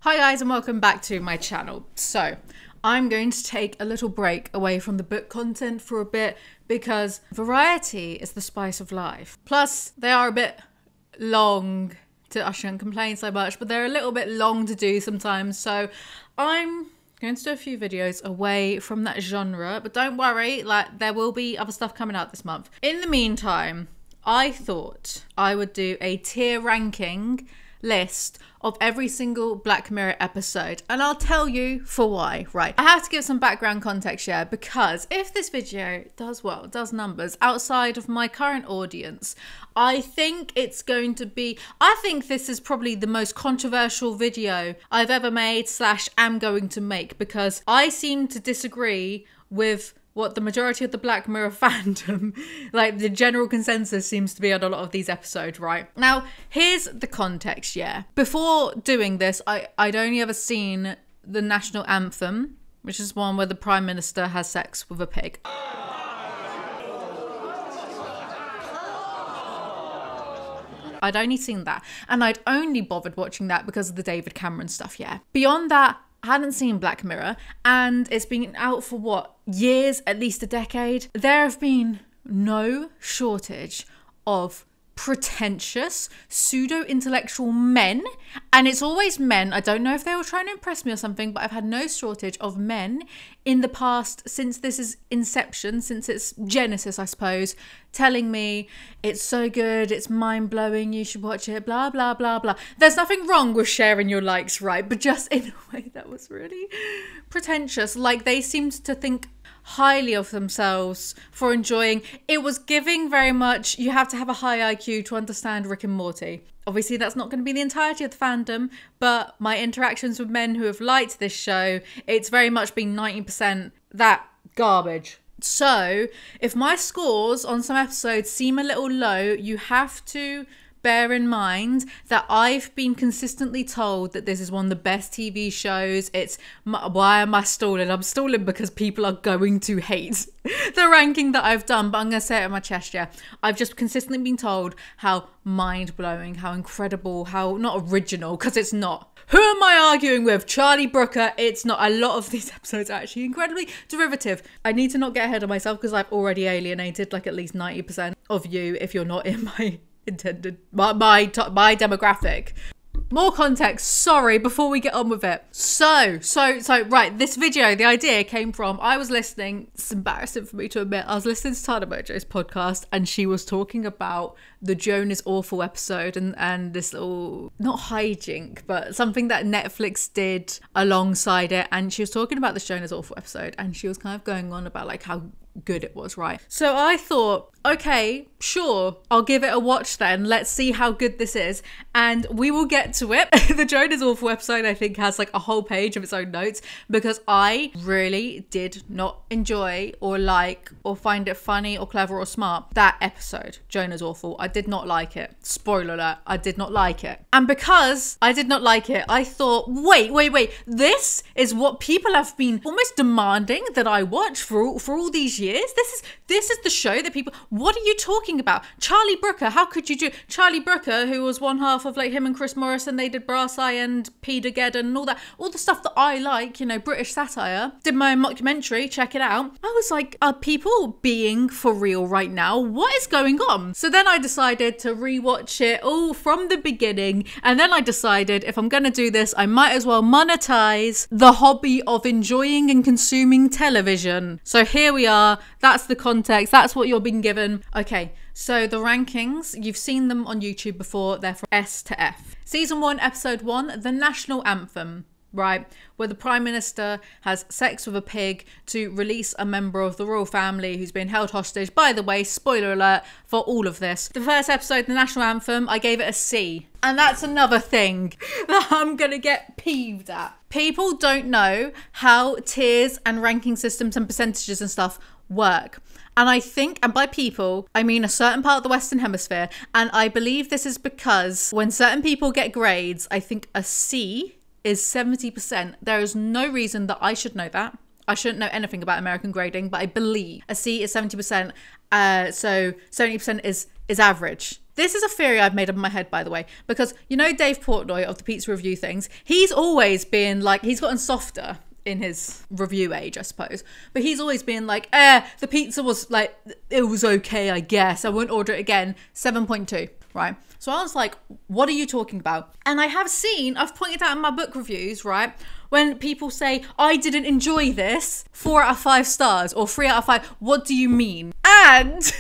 Hi guys and welcome back to my channel. So I'm going to take a little break away from the book content for a bit because variety is the spice of life. Plus they are a bit long I shouldn't complain so much, but they're a little bit long to do sometimes. So I'm going to do a few videos away from that genre, but don't worry, like there will be other stuff coming out this month. In the meantime, I thought I would do a tier ranking list of every single Black Mirror episode, and I'll tell you for why. Right, I have to give some background context here, because if this video does well, does numbers outside of my current audience, I think it's going to be, I think this is probably the most controversial video I've ever made / am going to make, because I seem to disagree with what the majority of the Black Mirror fandom, like the general consensus seems to be on a lot of these episodes, right? Now, here's the context, yeah. Before doing this, I'd only ever seen the national anthem, which is one where the Prime Minister has sex with a pig. I'd only seen that, and I'd only bothered watching that because of the David Cameron stuff, yeah. Beyond that, I hadn't seen Black Mirror, and it's been out for what, years, at least a decade. There have been no shortage of pretentious pseudo-intellectual men, and it's always men. I don't know if they were trying to impress me or something, but I've had no shortage of men in the past, since this is inception, since its genesis, I suppose, telling me it's so good, it's mind-blowing, you should watch it, blah blah blah blah. There's nothing wrong with sharing your likes, right? But just in a way that was really pretentious. Like, they seemed to think highly of themselves for enjoying. It was giving very much, you have to have a high IQ to understand Rick and Morty. Obviously that's not going to be the entirety of the fandom, but my interactions with men who have liked this show, it's very much been 90% that garbage. So if my scores on some episodes seem a little low, you have to bear in mind that I've been consistently told that this is one of the best TV shows. Why am I stalling? I'm stalling because people are going to hate the ranking that I've done, but I'm going to say it in my chest, yeah. I've just consistently been told how mind-blowing, how incredible, how not original, because it's not. Who am I arguing with? Charlie Brooker. It's not. A lot of these episodes are actually incredibly derivative. I need to not get ahead of myself because I've already alienated like at least 90% of you if you're not in my intended my demographic. More context, sorry, before we get on with it. So right, this video, the idea came from, I was listening, it's embarrassing for me to admit, I was listening to Tana Mojo's podcast, and she was talking about the Joan is Awful episode and this little, not hijink, but something that Netflix did alongside it, and she was talking about the Joan is Awful episode, and she was kind of going on about like how good it was, right? So I thought, okay, sure, I'll give it a watch then. Let's see how good this is, and we will get to it. The Joan is Awful episode, I think, has like a whole page of its own notes, because I really did not enjoy or like or find it funny or clever or smart. That episode, Joan is Awful, I did not like it. Spoiler alert, I did not like it. And because I did not like it, I thought, wait, this is what people have been almost demanding that I watch for all these years. This is the show that people, what are you talking about? Charlie Brooker, how could you do? Charlie Brooker, who was one half of like him and Chris Morrison, they did Brass Eye and Peter Geddon and all that, all the stuff that I like, you know, British satire. Did my own mockumentary, check it out. I was like, are people being for real right now? What is going on? So then I decided to rewatch it all from the beginning, and then I decided if I'm gonna do this, I might as well monetize the hobby of enjoying and consuming television. So here we are. That's the context. That's what you're being given. Okay, so the rankings, you've seen them on YouTube before. They're from S to F. Season 1, episode 1, the national anthem, right? Where the Prime Minister has sex with a pig to release a member of the royal family who's been held hostage. By the way, spoiler alert for all of this. The first episode, the national anthem, I gave it a C. And that's another thing that I'm going to get peeved at. People don't know how tiers and ranking systems and percentages and stuff work. And I think, and by people, I mean a certain part of the Western Hemisphere. And I believe this is because when certain people get grades, I think a C is 70%. There is no reason that I should know that. I shouldn't know anything about American grading, but I believe a C is 70%. So 70% is average. This is a theory I've made up in my head, by the way, because you know Dave Portnoy of the pizza review things, he's always been like, he's gotten softer in his review age, I suppose, but he's always been like, the pizza was like, it was okay, I guess, I won't order it again. 7.2, right? So I was like, what are you talking about? And I've pointed out in my book reviews, right, when people say, I didn't enjoy this, 4 out of 5 stars or 3 out of 5, what do you mean? And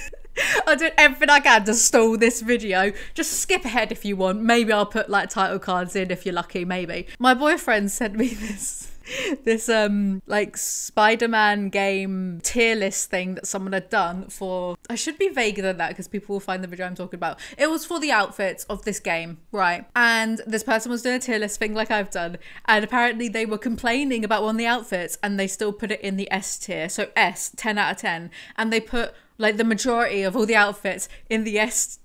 I did everything I can to stall this video. Just skip ahead if you want. Maybe I'll put like title cards in if you're lucky, maybe. My boyfriend sent me this like Spider-Man game tier list thing that someone had done for, I should be vaguer than that because people will find the video I'm talking about. It was for the outfits of this game, right? And this person was doing a tier list thing like I've done, and apparently they were complaining about one of the outfits and they still put it in the S tier. So S, 10 out of 10, and they put like the majority of all the outfits in the S.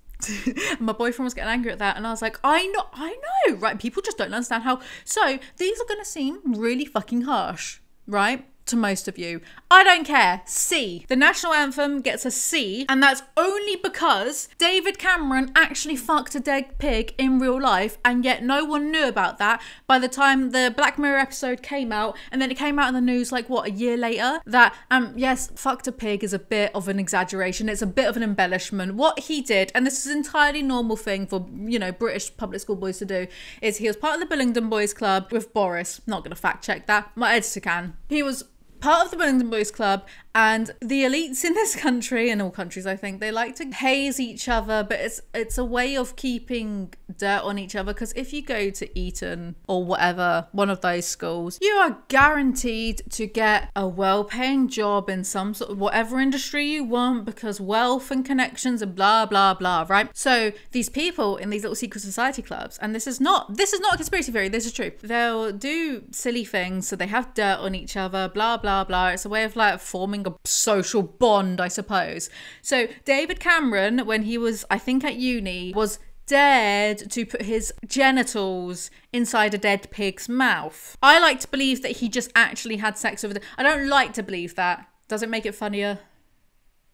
My boyfriend was getting angry at that, and I was like, I know, right? People just don't understand how. So these are gonna seem really fucking harsh, right? To most of you. I don't care. C. The national anthem gets a C, and that's only because David Cameron actually fucked a dead pig in real life, and yet no one knew about that by the time the Black Mirror episode came out, and then it came out in the news like, what, a year later? That, yes, fucked a pig is a bit of an exaggeration. It's a bit of an embellishment. What he did, and this is an entirely normal thing for, you know, British public school boys to do, is he was part of the Bullingdon Boys Club with Boris. Not gonna fact check that. My editor can. He was part of the Bullingdon Boys Club, and the elites in this country, and all countries I think, they like to haze each other, but it's a way of keeping dirt on each other, because if you go to Eton or whatever, one of those schools, you are guaranteed to get a well-paying job in some sort of whatever industry you want, because wealth and connections and blah blah blah, right? So these people in these little secret society clubs, and this is not a conspiracy theory, this is true, they'll do silly things, so they have dirt on each other, blah blah blah. It's a way of like forming a social bond, I suppose. So David Cameron, when he was, I think, at uni, was dared to put his genitals inside a dead pig's mouth. I like to believe that he just actually had sex with it. I don't like to believe that. Does it make it funnier?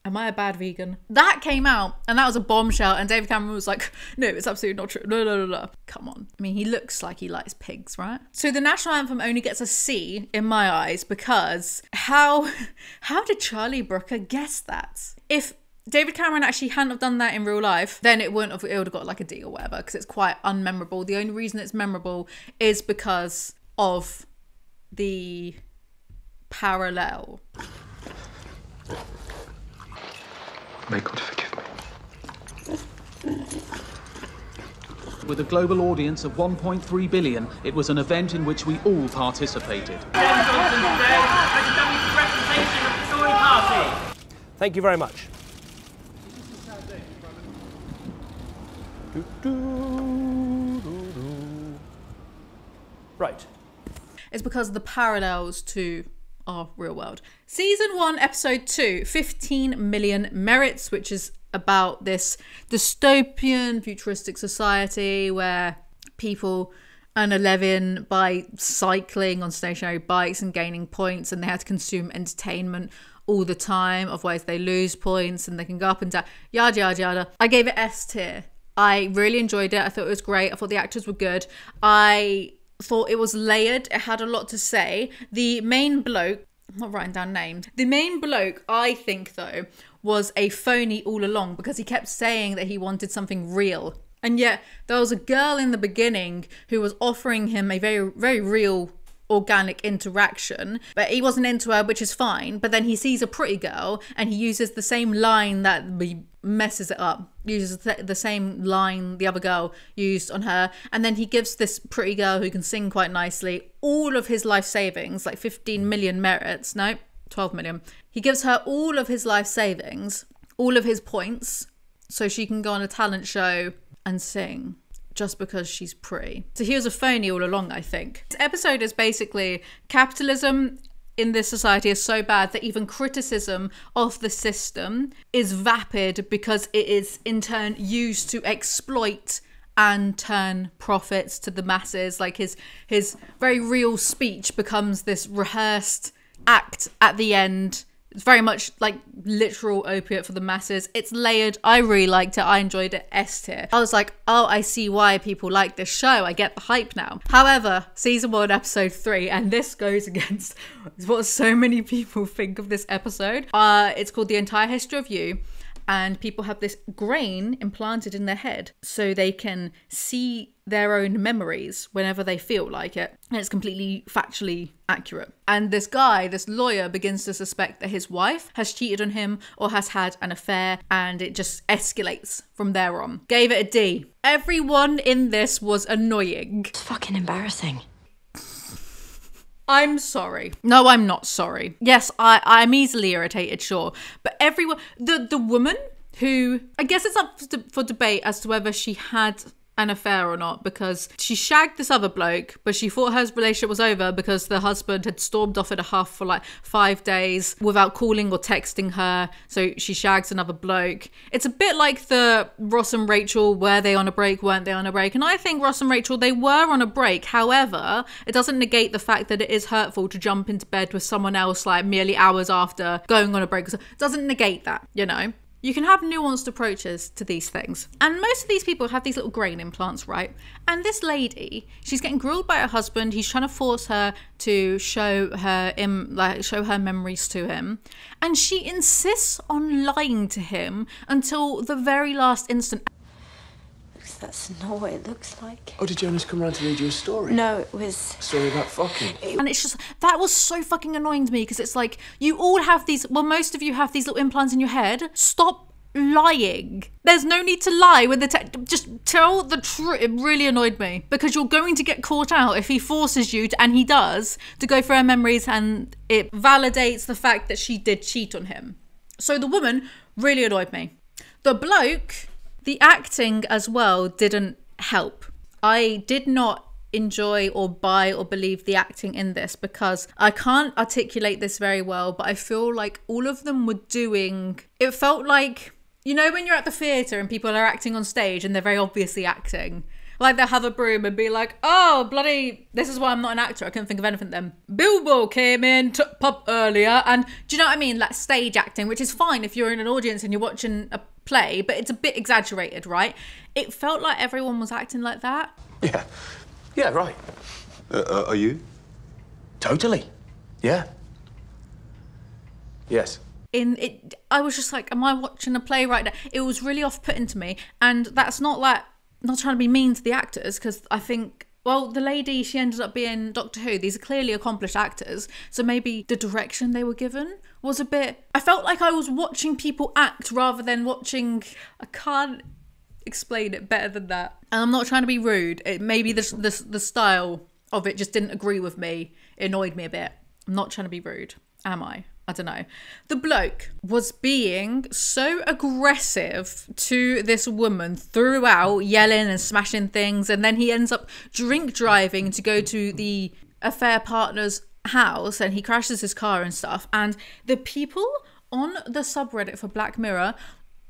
Am I a bad vegan? That came out, and that was a bombshell, and David Cameron was like, no, it's absolutely not true. No. Come on. I mean, he looks like he likes pigs, right? So the national anthem only gets a C in my eyes, because how did Charlie Brooker guess that? If David Cameron actually hadn't have done that in real life, then it would have got like a D or whatever, because it's quite unmemorable. The only reason it's memorable is because of the parallel. May God forgive me. With a global audience of 1.3 billion, it was an event in which we all participated. Thank you very much. Right. It's because of the parallels to our real world. Season 1, episode 2, 15 million merits, which is about this dystopian futuristic society where people earn a living by cycling on stationary bikes and gaining points, and they have to consume entertainment all the time, otherwise they lose points and they can go up and down, yada yada yada. I gave it S tier. I really enjoyed it. I thought it was great. I thought the actors were good. I thought it was layered. It had a lot to say. The main bloke, I'm not writing down names. The main bloke, I think though, was a phony all along, because he kept saying that he wanted something real. And yet there was a girl in the beginning who was offering him a very, very real organic interaction, but he wasn't into her, which is fine. But then he sees a pretty girl and he uses the same line that messes it up, uses the same line the other girl used on her, and then he gives this pretty girl who can sing quite nicely all of his life savings, like 15 million merits, no, 12 million. He gives her all of his life savings, all of his points, so she can go on a talent show and sing just because she's pretty. So he was a phony all along, I think. This episode is basically capitalism in this society is so bad that even criticism of the system is vapid, because it is in turn used to exploit and turn profits to the masses. Like his very real speech becomes this rehearsed act at the end It's very much like literal opiate for the masses. It's layered. I really liked it. I enjoyed it. S tier. I was like, oh, I see why people like this show. I get the hype now. However, season 1, episode 3, and this goes against what so many people think of this episode. It's called The Entire History of You. And people have this grain implanted in their head so they can see their own memories whenever they feel like it. And it's completely factually accurate. And this guy, this lawyer, begins to suspect that his wife has cheated on him or has had an affair, and it just escalates from there on. Gave it a D. Everyone in this was annoying. It's fucking embarrassing. I'm sorry. No, I'm not sorry. Yes, I'm easily irritated, sure. But everyone, the woman who, I guess it's up for debate as to whether she had an affair or not, because she shagged this other bloke, but she thought her relationship was over because the husband had stormed off in a huff for like 5 days without calling or texting her, so she shags another bloke. It's a bit like the Ross and Rachel, were they on a break, weren't they on a break? And I think Ross and Rachel, they were on a break. However, it doesn't negate the fact that it is hurtful to jump into bed with someone else like merely hours after going on a break. It doesn't negate that, you know? You can have nuanced approaches to these things. And most of these people have these little grain implants, right? And this lady, she's getting grilled by her husband. He's trying to force her to show her memories to him. And she insists on lying to him until the very last instant. That's not what it looks like. Oh, did Jonas come round to read you a story? No, it was... A story about fucking? And it's just, that was so fucking annoying to me, because it's like, you all have these, well, most of you have these little implants in your head. Stop lying. There's no need to lie with just tell the truth. It really annoyed me, because you're going to get caught out if he forces you to, and he does, to go through her memories, and it validates the fact that she did cheat on him. So the woman really annoyed me. The bloke, the acting as well didn't help. I did not enjoy or buy or believe the acting in this, because I can't articulate this very well, but I feel like all of them were doing, it felt like, you know, when you're at the theatre and people are acting on stage and they're very obviously acting. Like they'll have a broom and be like, oh, bloody, this is why I'm not an actor. I couldn't think of anything then. Bilbo came in, took pub earlier. And do you know what I mean? Like stage acting, which is fine if you're in an audience and you're watching a play, but it's a bit exaggerated, right? It felt like everyone was acting like that. Yeah. Yeah, right. Are you? Totally. Yeah. Yes. I was just like, am I watching a play right now? It was really off-putting to me. And that's not like, not trying to be mean to the actors, because I think, well, the lady, she ended up being Doctor Who. These are clearly accomplished actors. So maybe the direction they were given was a bit, I felt like I was watching people act rather than watching, I can't explain it better than that. And I'm not trying to be rude. Maybe the style of it just didn't agree with me. It annoyed me a bit. I'm not trying to be rude, am I? I don't know. The bloke was being so aggressive to this woman throughout, yelling and smashing things, and then he ends up drink driving to go to the affair partner's house, and he crashes his car and stuff. And the people on the subreddit for Black Mirror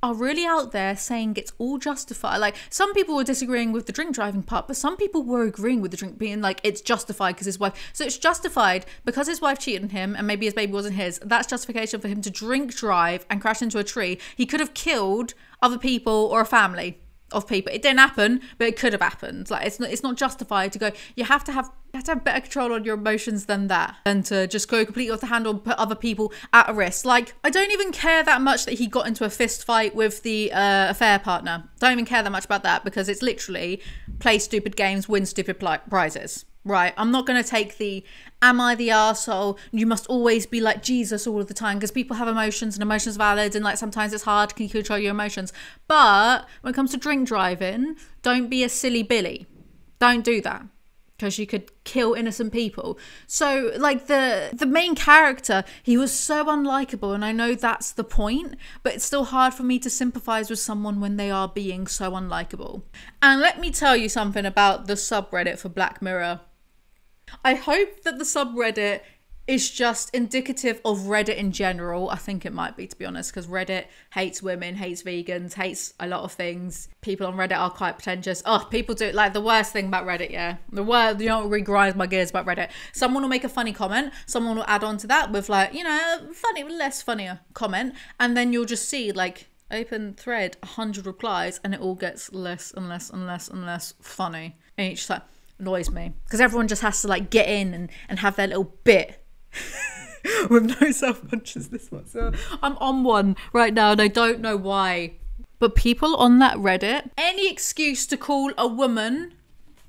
are really out there saying it's all justified. Like, some people were disagreeing with the drink driving part, but some people were agreeing with the drink being like, it's justified because his wife. So it's justified because his wife cheated on him and maybe his baby wasn't his. That's justification for him to drink drive and crash into a tree. He could have killed other people or a family of people. It didn't happen, but it could have happened. Like, it's not justified to go, you have to have better control on your emotions than that, than to just go completely off the handle and put other people at a risk. Like, I don't even care that much that he got into a fist fight with the affair partner. Don't even care that much about that, because it's literally play stupid games, win stupid prizes. Right, I'm not going to take the, am I the arsehole? You must always be like Jesus all of the time, because people have emotions and emotions valid, and like sometimes it's hard to control your emotions. But when it comes to drink driving, don't be a silly Billy. Don't do that, because you could kill innocent people. So like the main character, he was so unlikable, and I know that's the point, but it's still hard for me to sympathize with someone when they are being so unlikable. And let me tell you something about the subreddit for Black Mirror. I hope that the subreddit is just indicative of Reddit in general. I think it might be, to be honest, because Reddit hates women, hates vegans, hates a lot of things. People on Reddit are quite pretentious. Oh, people do, like, the worst thing about Reddit, yeah. The worst, you know what really grinds my gears about Reddit? Someone will make a funny comment, someone will add on to that with, like, you know, funny, less funnier comment, and then you'll just see, like, open thread, 100 replies, and it all gets less and less and less and less funny. And it's just, like, annoys me. Because everyone just has to, like, get in and have their little bit. With no self-consciousness whatsoever. I'm on one right now and I don't know why. But people on that Reddit, any excuse to call a woman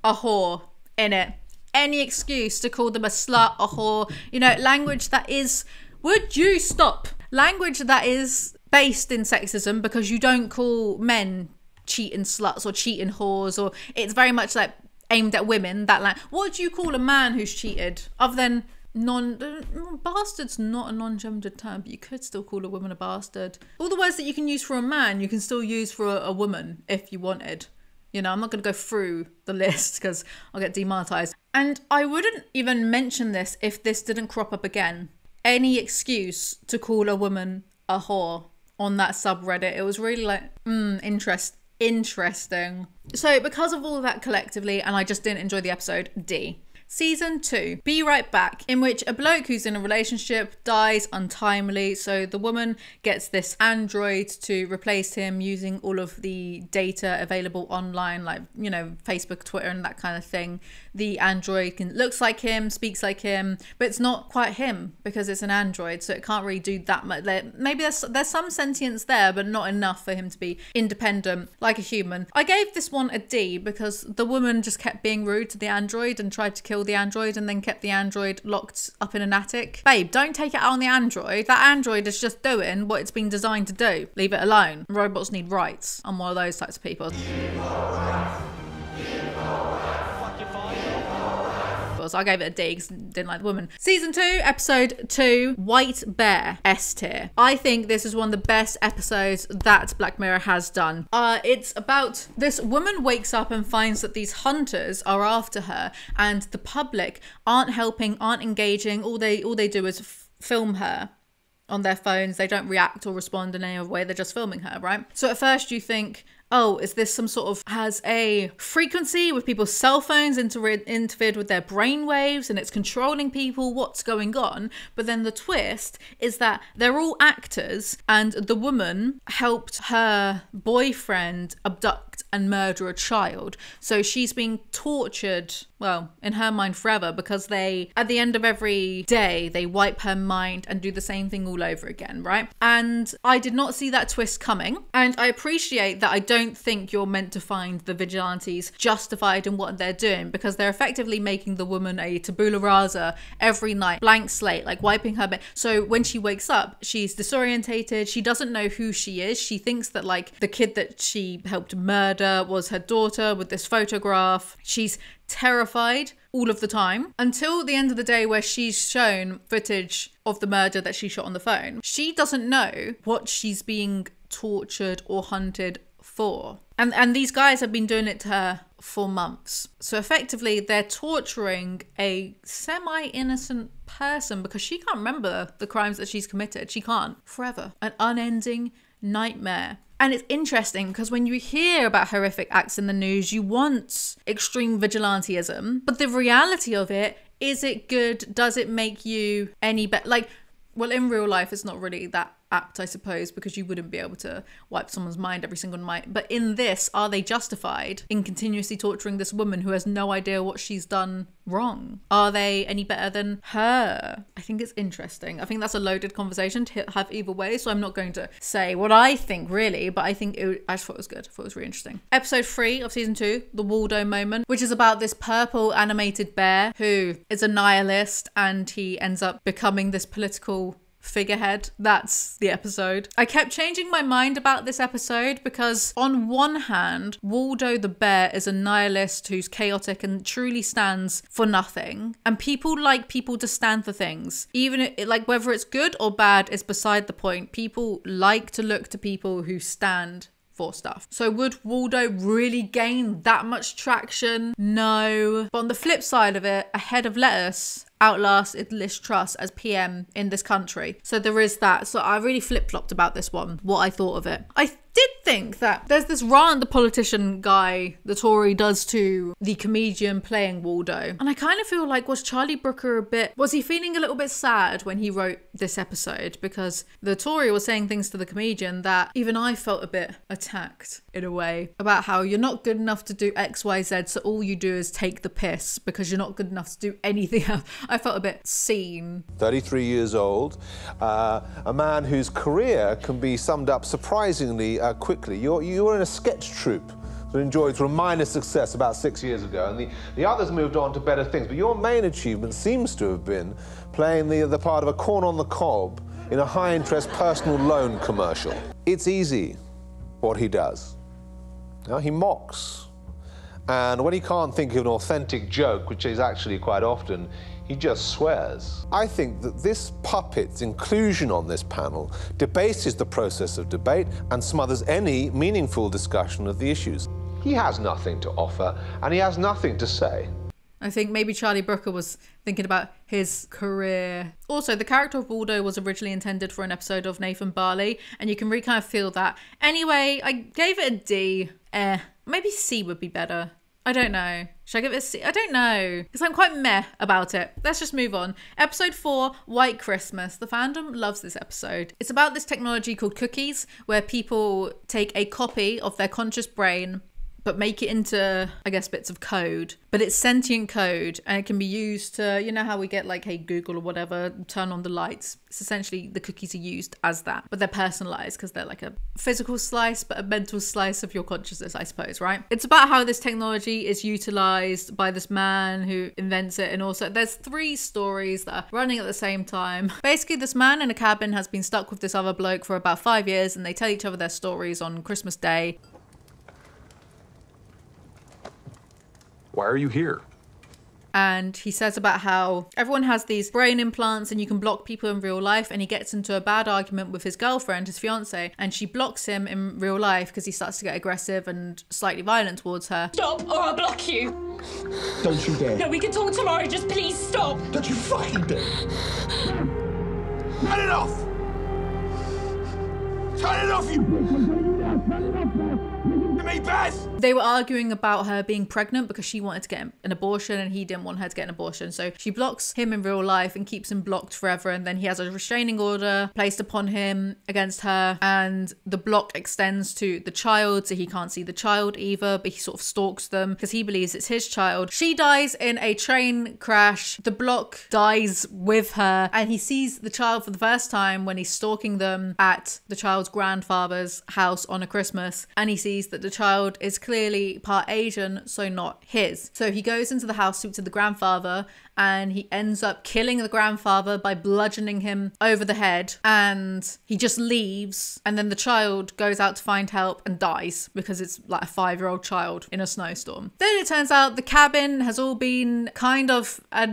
a whore in it. Any excuse to call them a slut, a whore. You know, language that is... Would you stop? Language that is based in sexism because you don't call men cheating sluts or cheating whores, or it's very much like aimed at women. That what do you call a man who's cheated? Other than... bastard's not a non-gendered term, but you could still call a woman a bastard. All the words that you can use for a man you can still use for a woman if you wanted. You know, I'm not going to go through the list because I'll get demonetized. And I wouldn't even mention this if this didn't crop up again. Any excuse to call a woman a whore on that subreddit. It was really like interesting. So because of all of that collectively, and I just didn't enjoy the episode, D. Season 2, Be Right Back, in which a bloke who's in a relationship dies untimely. So the woman gets this android to replace him using all of the data available online, like, you know, Facebook, Twitter, and that kind of thing. The android looks like him, speaks like him, but it's not quite him because it's an android, so it can't really do that much. Maybe there's some sentience there, but not enough for him to be independent like a human. I gave this one a D because the woman just kept being rude to the android and tried to kill the android and then kept the android locked up in an attic. Babe, don't take it out on the android. That android is just doing what it's been designed to do. Leave it alone. Robots need rights. I'm one of those types of people. So I gave it a D because I didn't like the woman. Season 2, episode 2, White Bear, S tier. I think this is one of the best episodes that Black Mirror has done. It's about this woman wakes up and finds that these hunters are after her and the public aren't helping, aren't engaging. All they do is film her on their phones. They don't react or respond in any other way. They're just filming her, right? So at first you think, oh, is this some sort of, has a frequency with people's cell phones interfered with their brain waves and it's controlling people? What's going on? But then the twist is that they're all actors and the woman helped her boyfriend abduct and murder a child. So she's being tortured, well, in her mind forever, because they, at the end of every day, they wipe her mind and do the same thing all over again, right? And I did not see that twist coming. And I appreciate that I don't think you're meant to find the vigilantes justified in what they're doing, because they're effectively making the woman a tabula rasa every night, blank slate, like wiping her bed. So when she wakes up, she's disorientated. She doesn't know who she is. She thinks that like the kid that she helped murder was her daughter with this photograph. She's terrified all of the time until the end of the day where she's shown footage of the murder that she shot on the phone. She doesn't know what she's being tortured or hunted for. And these guys have been doing it to her for months. So effectively they're torturing a semi-innocent person because she can't remember the crimes that she's committed. She can't. Forever. An unending nightmare. And it's interesting because when you hear about horrific acts in the news, you want extreme vigilantism. But the reality of it, is it good? Does it make you any better? Like, well, in real life, it's not really that apt, I suppose, because you wouldn't be able to wipe someone's mind every single night. But in this, are they justified in continuously torturing this woman who has no idea what she's done wrong? Are they any better than her? I think it's interesting. I think that's a loaded conversation to have either way, so I'm not going to say what I think really, but I think I just thought it was good. I thought it was really interesting. Episode 3 of season 2, The Waldo Moment, which is about this purple animated bear who is a nihilist and he ends up becoming this political figurehead. That's the episode. I kept changing my mind about this episode because on one hand, Waldo the bear is a nihilist who's chaotic and truly stands for nothing. And people like people to stand for things. Even like whether it's good or bad is beside the point. People like to look to people who stand for stuff. So would Waldo really gain that much traction? No. But on the flip side of it, a head of lettuce outlasted Liz Truss as PM in this country. So there is that. So I really flip-flopped about this one, what I thought of it. I did think that there's this rant the politician guy, the Tory, does to the comedian playing Waldo. And I kind of feel like, was Charlie Brooker was he feeling a little bit sad when he wrote this episode? Because the Tory was saying things to the comedian that even I felt a bit attacked in a way, about how you're not good enough to do X, Y, Z, so all you do is take the piss because you're not good enough to do anything else. I felt a bit seen. 33 years old, a man whose career can be summed up surprisingly quickly. You were in a sketch troupe that enjoyed sort of minor success about 6 years ago, and the others moved on to better things. But your main achievement seems to have been playing the part of a corn on the cob in a high-interest personal loan commercial. It's easy what he does. Now, he mocks. And when he can't think of an authentic joke, which is actually quite often, he just swears. I think that this puppet's inclusion on this panel debases the process of debate and smothers any meaningful discussion of the issues. He has nothing to offer, and he has nothing to say. I think maybe Charlie Brooker was thinking about his career. Also, the character of Waldo was originally intended for an episode of Nathan Barley, and you can really kind of feel that. Anyway, I gave it a D. Maybe C would be better. I don't know. Should I give it a C? I don't know. Because I'm quite meh about it. Let's just move on. Episode 4, White Christmas. The fandom loves this episode. It's about this technology called cookies, where people take a copy of their conscious brain but make it into, I guess, bits of code. But it's sentient code, and it can be used to, you know how we get like, hey, Google or whatever, turn on the lights. It's essentially, the cookies are used as that, but they're personalized because they're like a physical slice, but a mental slice of your consciousness, I suppose, right? It's about how this technology is utilized by this man who invents it. And also there's 3 stories that are running at the same time. Basically, this man in a cabin has been stuck with this other bloke for about 5 years, and they tell each other their stories on Christmas Day. Why are you here? And he says about how everyone has these brain implants and you can block people in real life, and he gets into a bad argument with his girlfriend, his fiance, and she blocks him in real life because he starts to get aggressive and slightly violent towards her. Stop or I'll block you. Don't you dare. No, we can talk tomorrow, just please stop. Don't you fucking dare. Turn it off! Turn it off, you... me, Beth! They were arguing about her being pregnant because she wanted to get an abortion and he didn't want her to get an abortion. So she blocks him in real life and keeps him blocked forever. And then he has a restraining order placed upon him against her. And the block extends to the child. So he can't see the child either, but he sort of stalks them because he believes it's his child. She dies in a train crash. The block dies with her. And he sees the child for the first time when he's stalking them at the child's grandfather's house on a Christmas. And he sees that the child is clearly part Asian, so not his. So he goes into the house, speaks to the grandfather, and he ends up killing the grandfather by bludgeoning him over the head, and he just leaves. And then the child goes out to find help and dies because it's like a 5-year-old child in a snowstorm. Then it turns out the cabin has all been kind of a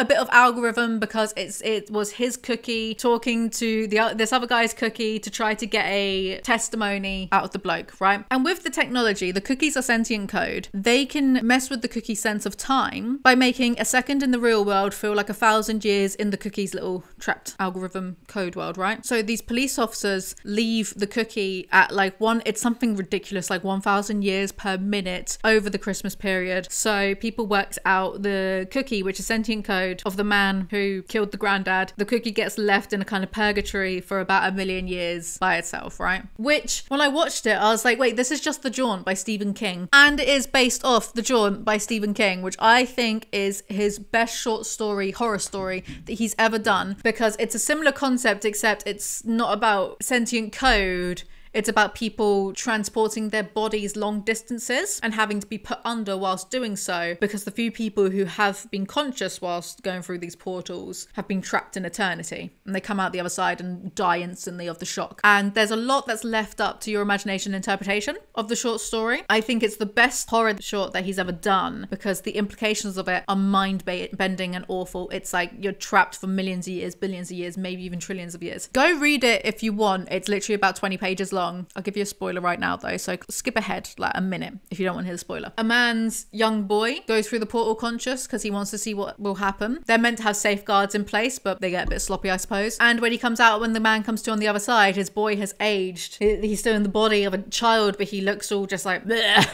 bit of algorithm, because it was his cookie talking to this other guy's cookie to try to get a testimony out of the bloke, right? And with the technology, the cookies are sentient code. They can mess with the cookie's sense of time by making a second in the real world feel like 1,000 years in the cookie's little trapped algorithm code world, right? So these police officers leave the cookie at it's something ridiculous, like 1,000 years per minute over the Christmas period. So people worked out the cookie, which is sentient code of the man who killed the granddad. The cookie gets left in a kind of purgatory for about 1 million years by itself, right? Which, when I watched it, I was like, wait, this is just The Jaunt by Stephen King. And it is based off The Jaunt by Stephen King, which I think is his best short story, horror story that he's ever done, because it's a similar concept, except it's not about sentient code. It's about people transporting their bodies long distances and having to be put under whilst doing so, because the few people who have been conscious whilst going through these portals have been trapped in eternity, and they come out the other side and die instantly of the shock. And there's a lot that's left up to your imagination and interpretation of the short story. I think it's the best horror short that he's ever done, because the implications of it are mind-bending and awful. It's like you're trapped for millions of years, billions of years, maybe even trillions of years. Go read it if you want. It's literally about 20 pages long. long. I'll give you a spoiler right now though, so skip ahead like a minute if you don't want to hear the spoiler. A man's young boy goes through the portal conscious because he wants to see what will happen. They're meant to have safeguards in place, but they get a bit sloppy, I suppose. And when he comes out, when the man comes to on the other side, his boy has aged. He's still in the body of a child, but he looks all just like, bleh.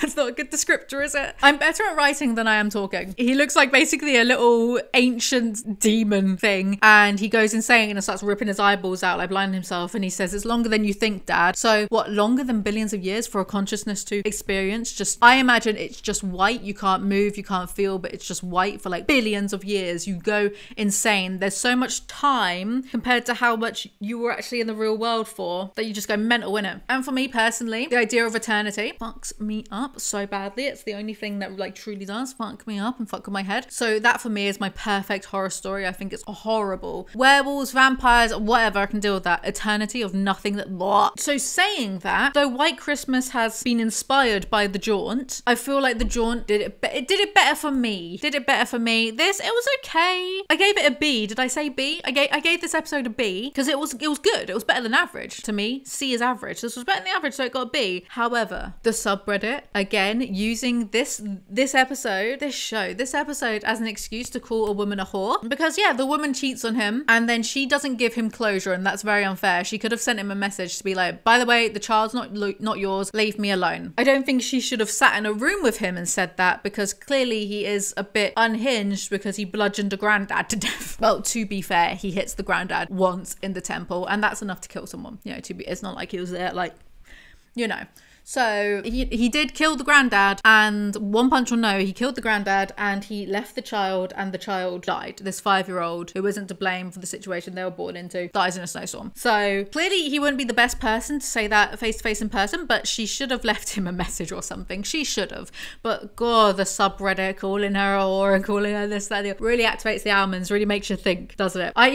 That's not a good descriptor, is it? I'm better at writing than I am talking. He looks like basically a little ancient demon thing, and he goes insane and starts ripping his eyeballs out, like blinding himself, and he says, it's longer than you think, Dad. So what, longer than billions of years for a consciousness to experience? Just, I imagine it's just white. You can't move, you can't feel, but it's just white for like billions of years. You go insane. There's so much time compared to how much you were actually in the real world for that you just go mental in it. And for me personally, the idea of eternity fucks me up so badly. It's the only thing that like truly does fuck me up and fuck with my head. So that for me is my perfect horror story. I think it's horrible. Werewolves, vampires, whatever, I can deal with that. Eternity of nothing that... Blah. So saying that, though White Christmas has been inspired by The Jaunt, I feel like The Jaunt did it better for me. This, it was okay. I gave it a B. Did I say B? I gave this episode a B because it was good. It was better than average to me. C is average. This was better than the average, so it got a B. However, the subreddit, again, using this episode as an excuse to call a woman a whore. Because yeah, the woman cheats on him and then she doesn't give him closure, and that's very unfair. She could have sent him a message to be like, by the way, the child's not yours, leave me alone. I don't think she should have sat in a room with him and said that, because clearly he is a bit unhinged because he bludgeoned a granddad to death. Well, to be fair, he hits the granddad once in the temple and that's enough to kill someone. You know, it's not like he was there like, you know. So he did kill the granddad, and one punch or no, he killed the granddad and he left the child, and the child died. This 5-year-old who isn't to blame for the situation they were born into dies in a snowstorm. So clearly he wouldn't be the best person to say that face to face in person, but she should have left him a message or something. She should have. But God, the subreddit calling her a whore and calling her this, that, really activates the almonds, really makes you think, doesn't it? I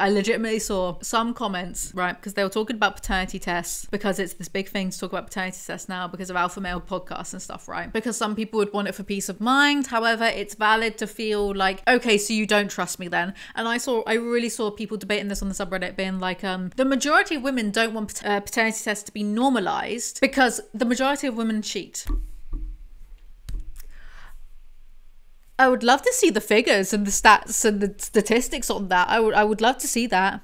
legitimately saw some comments, right? Because they were talking about paternity tests, because it's this big thing to talk about paternity tests now because of alpha male podcasts and stuff, right? Because some people would want it for peace of mind. However, it's valid to feel like, okay, so you don't trust me then. And I really saw people debating this on the subreddit, being like, the majority of women don't want paternity tests to be normalized because the majority of women cheat. I would love to see the figures and the stats and the statistics on that. I would love to see that.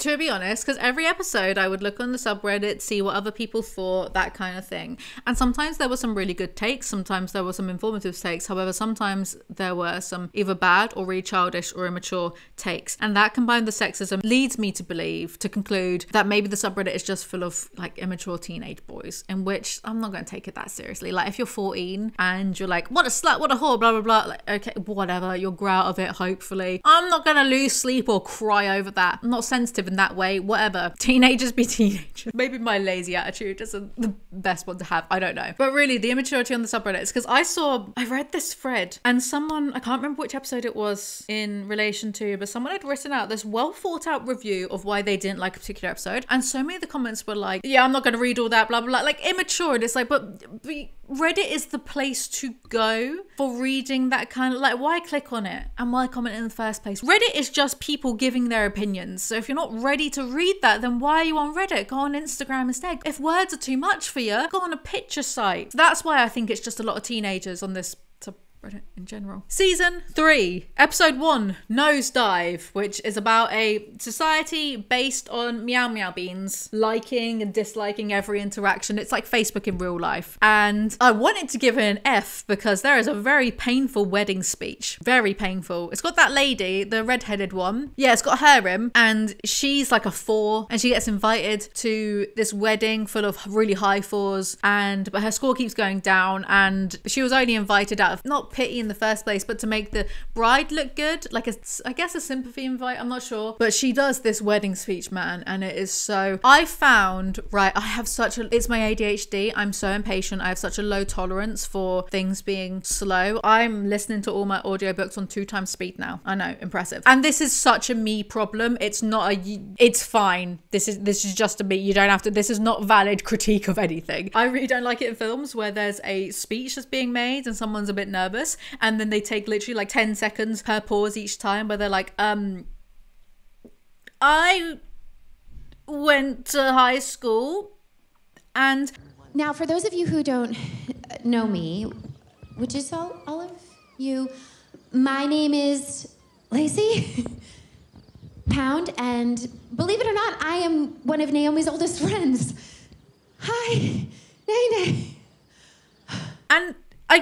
To be honest, because every episode I would look on the subreddit, see what other people thought, that kind of thing. And sometimes there were some really good takes, sometimes there were some informative takes. However, sometimes there were some either bad or really childish or immature takes. And that combined with sexism leads me to conclude that maybe the subreddit is just full of like immature teenage boys, in which I'm not going to take it that seriously. Like if you're 14 and you're like, what a slut, what a whore, blah, blah, blah. Like, okay, whatever, you'll grow out of it, hopefully. I'm not going to lose sleep or cry over that. I'm not sensitive in that way, whatever. Teenagers be teenagers. Maybe my lazy attitude isn't the best one to have, I don't know. But really, the immaturity on the subreddits, because I read this thread and someone, I can't remember which episode it was in relation to, but someone had written out this well thought out review of why they didn't like a particular episode, and so many of the comments were like, yeah, I'm not going to read all that, blah, blah, blah, like immature. And it's like, but Reddit is the place to go for reading that kind of, like, why click on it and why comment in the first place? Reddit is just people giving their opinions. So if you're not ready to read that, then why are you on Reddit? Go on Instagram instead. If words are too much for you, go on a picture site. That's why I think it's just a lot of teenagers on this Reddit in general. Season 3, episode 1, Nosedive, which is about a society based on meow meow beans liking and disliking every interaction. It's like Facebook in real life. And I wanted to give it an F because there is a very painful wedding speech. Very painful. It's got that lady, the redheaded one. Yeah, it's got her in, and she's like a 4, and she gets invited to this wedding full of really high 4s, but her score keeps going down, and she was only invited out of not pity in the first place, but to make the bride look good, like I guess a sympathy invite, I'm not sure. But she does this wedding speech, man, and it is so, I found, right, it's my ADHD, I'm so impatient, I have such a low tolerance for things being slow. I'm listening to all my audiobooks on 2 times speed now. I know, impressive. And this is such a me problem. It's not it's fine. This is just a me. You don't have to, this is not valid critique of anything. I really don't like it in films where there's a speech that's being made and someone's a bit nervous, and then they take literally like 10 seconds per pause each time where they're like, went to high school and... Now, for those of you who don't know me, which is all of you, my name is Lacey Pound, and believe it or not, I am one of Naomi's oldest friends. Hi, Nay. And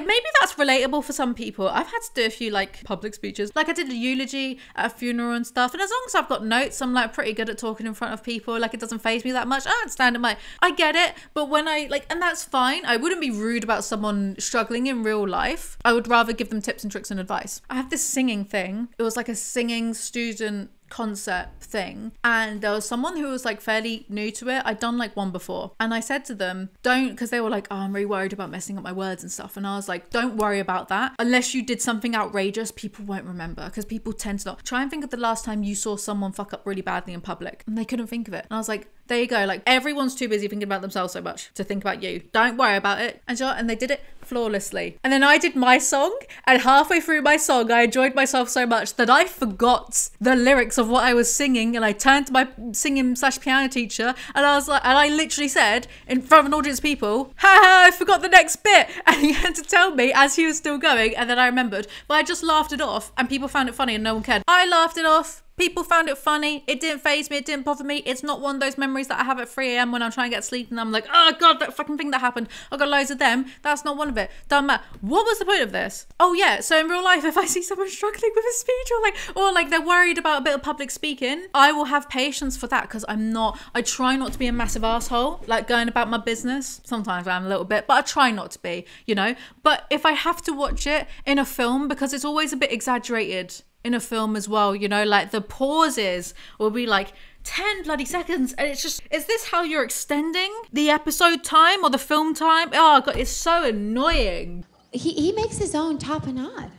maybe that's relatable for some people. I've had to do a few like public speeches. Like I did a eulogy at a funeral and stuff. And as long as I've got notes, I'm like pretty good at talking in front of people. Like it doesn't faze me that much. I understand it. I get it. But when I like, and that's fine. I wouldn't be rude about someone struggling in real life. I would rather give them tips and tricks and advice. I have this singing thing. It was like a singing student concert thing, and there was someone who was like fairly new to it. I'd done like one before, and I said to them, don't, because they were like, oh, I'm really worried about messing up my words and stuff, and I was like, don't worry about that. Unless you did something outrageous, people won't remember, because people tend to not. Try and think of the last time you saw someone fuck up really badly in public, and they couldn't think of it. And I was like, there you go. Like everyone's too busy thinking about themselves so much to think about you. Don't worry about it. And they did it flawlessly. And then I did my song, and halfway through my song, I enjoyed myself so much that I forgot the lyrics of what I was singing, and I turned to my singing/piano teacher, and I was like, and I literally said in front of an audience of people, ha, I forgot the next bit, and he had to tell me as he was still going, and then I remembered. But I just laughed it off, and people found it funny, and no one cared. I laughed it off. People found it funny. It didn't faze me. It didn't bother me. It's not one of those memories that I have at 3 a.m. when I'm trying to get sleep and I'm like, oh God, that fucking thing that happened. I've got loads of them. That's not one of it. Doesn't matter. What was the point of this? Oh yeah. So in real life, if I see someone struggling with a speech or like they're worried about a bit of public speaking, I will have patience for that, because I try not to be a massive asshole, like going about my business. Sometimes I'm a little bit, but I try not to be, you know? But if I have to watch it in a film, because it's always a bit exaggerated in a film as well, you know, like the pauses will be like 10 bloody seconds, and it's just, is this how you're extending the episode time or the film time? Oh God, it's so annoying. He makes his own tapenade.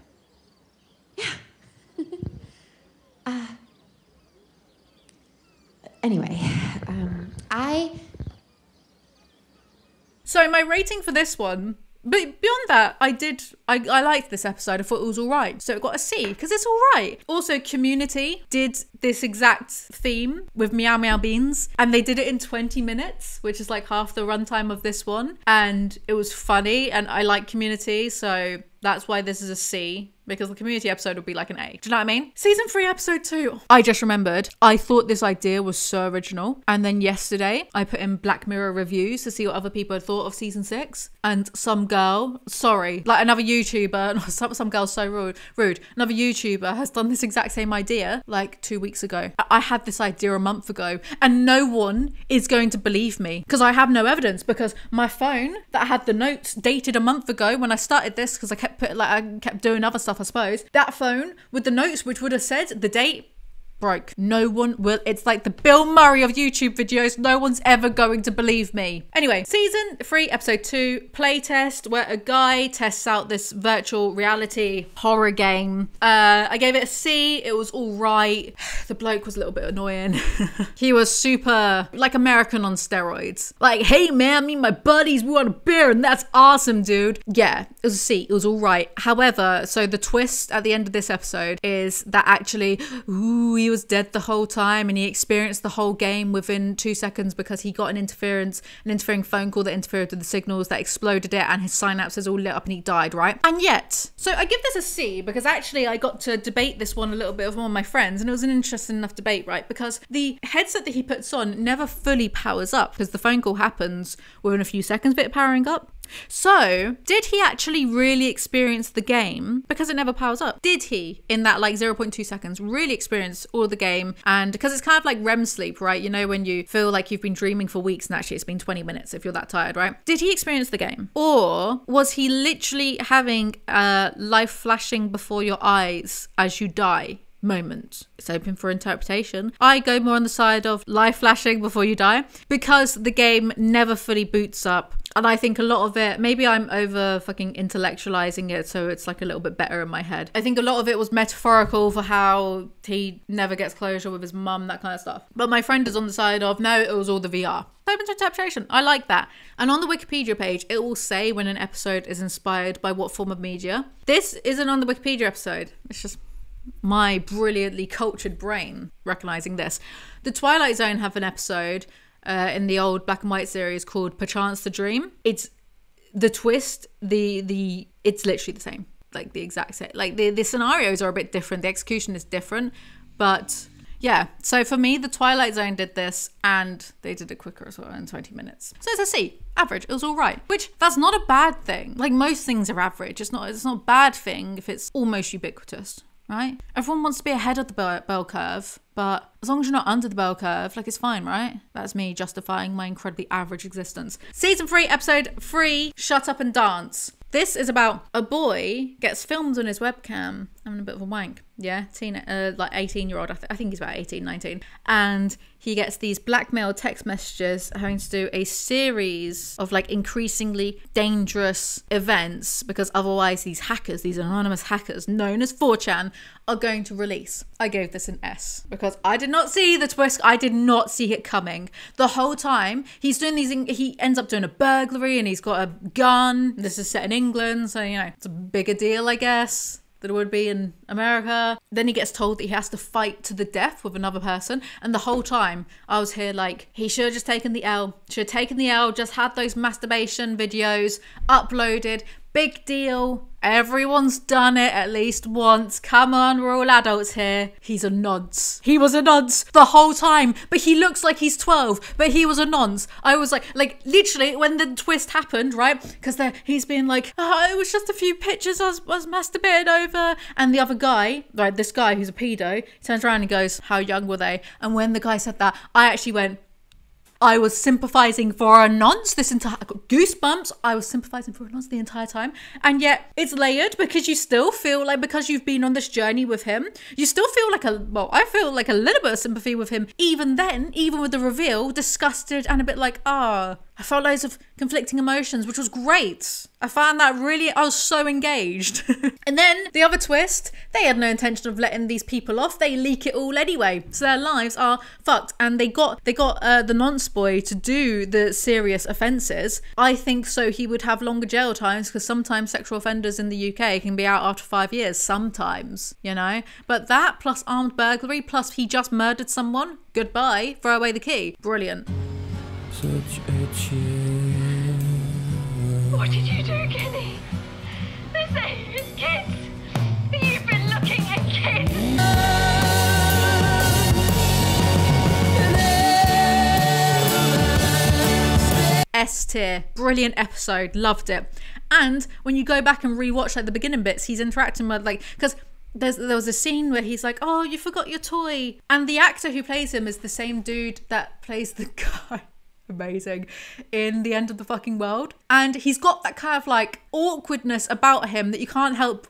Yeah. Anyway, So my rating for this one, but beyond that, I liked this episode. I thought it was all right. So it got a C, because it's all right. Also, Community did this exact theme with Meow Meow Beans, and they did it in 20 minutes, which is like half the runtime of this one. And it was funny, and I like Community, so that's why this is a C, because the Community episode would be like an A. Do you know what I mean? Season 3, episode 2. I just remembered, I thought this idea was so original. And then yesterday, I put in Black Mirror reviews to see what other people had thought of season 6. And some girl, sorry, like another YouTuber, some girl so rude. Another YouTuber has done this exact same idea like 2 weeks ago. I had this idea a month ago, and no one is going to believe me, because I have no evidence, because my phone that had the notes dated a month ago when I started this, because I kept doing other stuff, I suppose. That phone with the notes, which would have said the date, broke. No one will. It's like the Bill Murray of YouTube videos. No one's ever going to believe me. Anyway, season 3, episode 2, playtest, where a guy tests out this virtual reality horror game. I gave it a C. It was all right. The bloke was a little bit annoying. He was super like American on steroids. Like, hey man, me and my buddies, we want a beer, and that's awesome, dude. Yeah, it was a C. It was all right. However, so the twist at the end of this episode is that actually, he was dead the whole time, and he experienced the whole game within 2 seconds, because he got an interfering phone call that interfered with the signals that exploded it, and his synapses all lit up and he died, right? And yet, so I give this a C, because actually I got to debate this one a little bit with one of my friends, and it was an interesting enough debate, right? Because the headset that he puts on never fully powers up, because the phone call happens within a few seconds of it powering up. So, did he actually really experience the game? Because it never powers up. Did he, in that like 0.2 seconds, really experience all the game? And because it's kind of like REM sleep, right? You know, when you feel like you've been dreaming for weeks and actually it's been 20 minutes if you're that tired, right? Did he experience the game? Or was he literally having life flashing before your eyes as you die moment? It's open for interpretation. I go more on the side of life flashing before you die, because the game never fully boots up. And I think a lot of it, maybe I'm over fucking intellectualizing it, so it's like a little bit better in my head. I think a lot of it was metaphorical for how he never gets closure with his mum, that kind of stuff. But my friend is on the side of, no, it was all the VR. Open to interpretation. I like that. And on the Wikipedia page, it will say when an episode is inspired by what form of media. This isn't on the Wikipedia episode. It's just my brilliantly cultured brain recognizing this. The Twilight Zone have an episode in the old black and white series called Perchance the Dream. It's the twist, it's literally the same, like the exact same. Like the scenarios are a bit different, the execution is different, but yeah. So for me, the Twilight Zone did this, and they did it quicker as well, in 20 minutes. So it's a C, average. It was all right, which that's not a bad thing. Like most things are average. It's not a bad thing if it's almost ubiquitous, right? Everyone wants to be ahead of the bell curve, but as long as you're not under the bell curve, like, it's fine, right? That's me justifying my incredibly average existence. Season 3, episode 3, Shut Up and Dance. This is about a boy gets filmed on his webcam having a bit of a wank. Yeah, like 18-year-old. I think he's about 18, 19. And he gets these blackmail text messages having to do a series of like increasingly dangerous events, because otherwise these hackers, these anonymous hackers known as 4chan, are going to release. I gave this an S because I did not see the twist. I did not see it coming. The whole time he's doing these, he ends up doing a burglary and he's got a gun. This is set in England, so, you know, it's a bigger deal, I guess, than it would be in America. Then he gets told that he has to fight to the death with another person. And the whole time I was here like, he should have just taken the L. Should have taken the L, just had those masturbation videos uploaded. Big deal. Everyone's done it at least once. Come on, we're all adults here. He's a nonce. He was a nonce the whole time, but he looks like he's 12, but he was a nonce. I was like literally when the twist happened, right? Because he's being like, oh, it was just a few pictures I was masturbating over. And the other guy, right, this guy who's a pedo, turns around and goes, how young were they? And when the guy said that, I actually went, I was sympathizing for a nonce this entire, I got goosebumps. I was sympathizing for a nonce the entire time. And yet it's layered because you still feel like, because you've been on this journey with him, you still feel like I feel like a little bit of sympathy with him. Even then, even with the reveal, disgusted and a bit like, I felt loads of conflicting emotions, which was great. I found that really, I was so engaged. And then the other twist, they had no intention of letting these people off. They leak it all anyway. So their lives are fucked. And they got the nonce boy to do the serious offences. I think so he would have longer jail times, because sometimes sexual offenders in the UK can be out after 5 years. Sometimes, you know. But that plus armed burglary plus he just murdered someone. Goodbye. Throw away the key. Brilliant. Such a chill. What did you do, Kenny? This is kids. You've been looking at kids. S tier. Brilliant episode. Loved it. And when you go back and rewatch like the beginning bits, he's interacting with like, because there was a scene where he's like, oh, you forgot your toy. And the actor who plays him is the same dude that plays the guy. Amazing, in The End of the Fucking World. And he's got that kind of like awkwardness about him that I can't help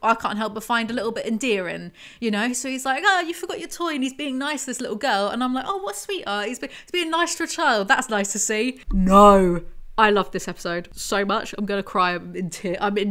but find a little bit endearing, you know. So he's like, oh, you forgot your toy, and he's being nice to this little girl, and I'm like, oh, what a sweetheart, he's being nice to a child. That's nice to see. No, I love this episode so much. I'm gonna cry. I'm in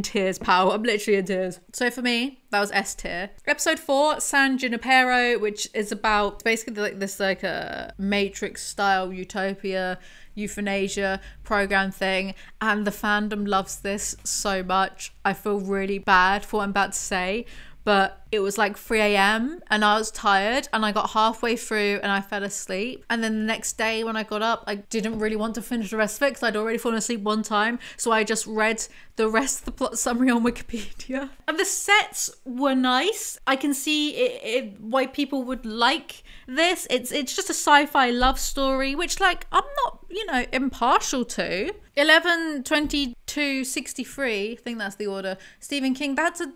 tears, pal. I'm literally in tears. So for me, that was S tier. Episode 4, San Junipero, which is about basically like this like a Matrix style utopia, euthanasia program thing, and the fandom loves this so much. I feel really bad for what I'm about to say, but it was like 3 a.m. and I was tired, and I got halfway through and I fell asleep. And then the next day when I got up, I didn't really want to finish the rest of it because I'd already fallen asleep one time. So I just read the rest of the plot summary on Wikipedia. And the sets were nice. I can see why people would like this. It's just a sci-fi love story, which like I'm not, you know, impartial to. 11/22/63, I think that's the order. Stephen King, that's a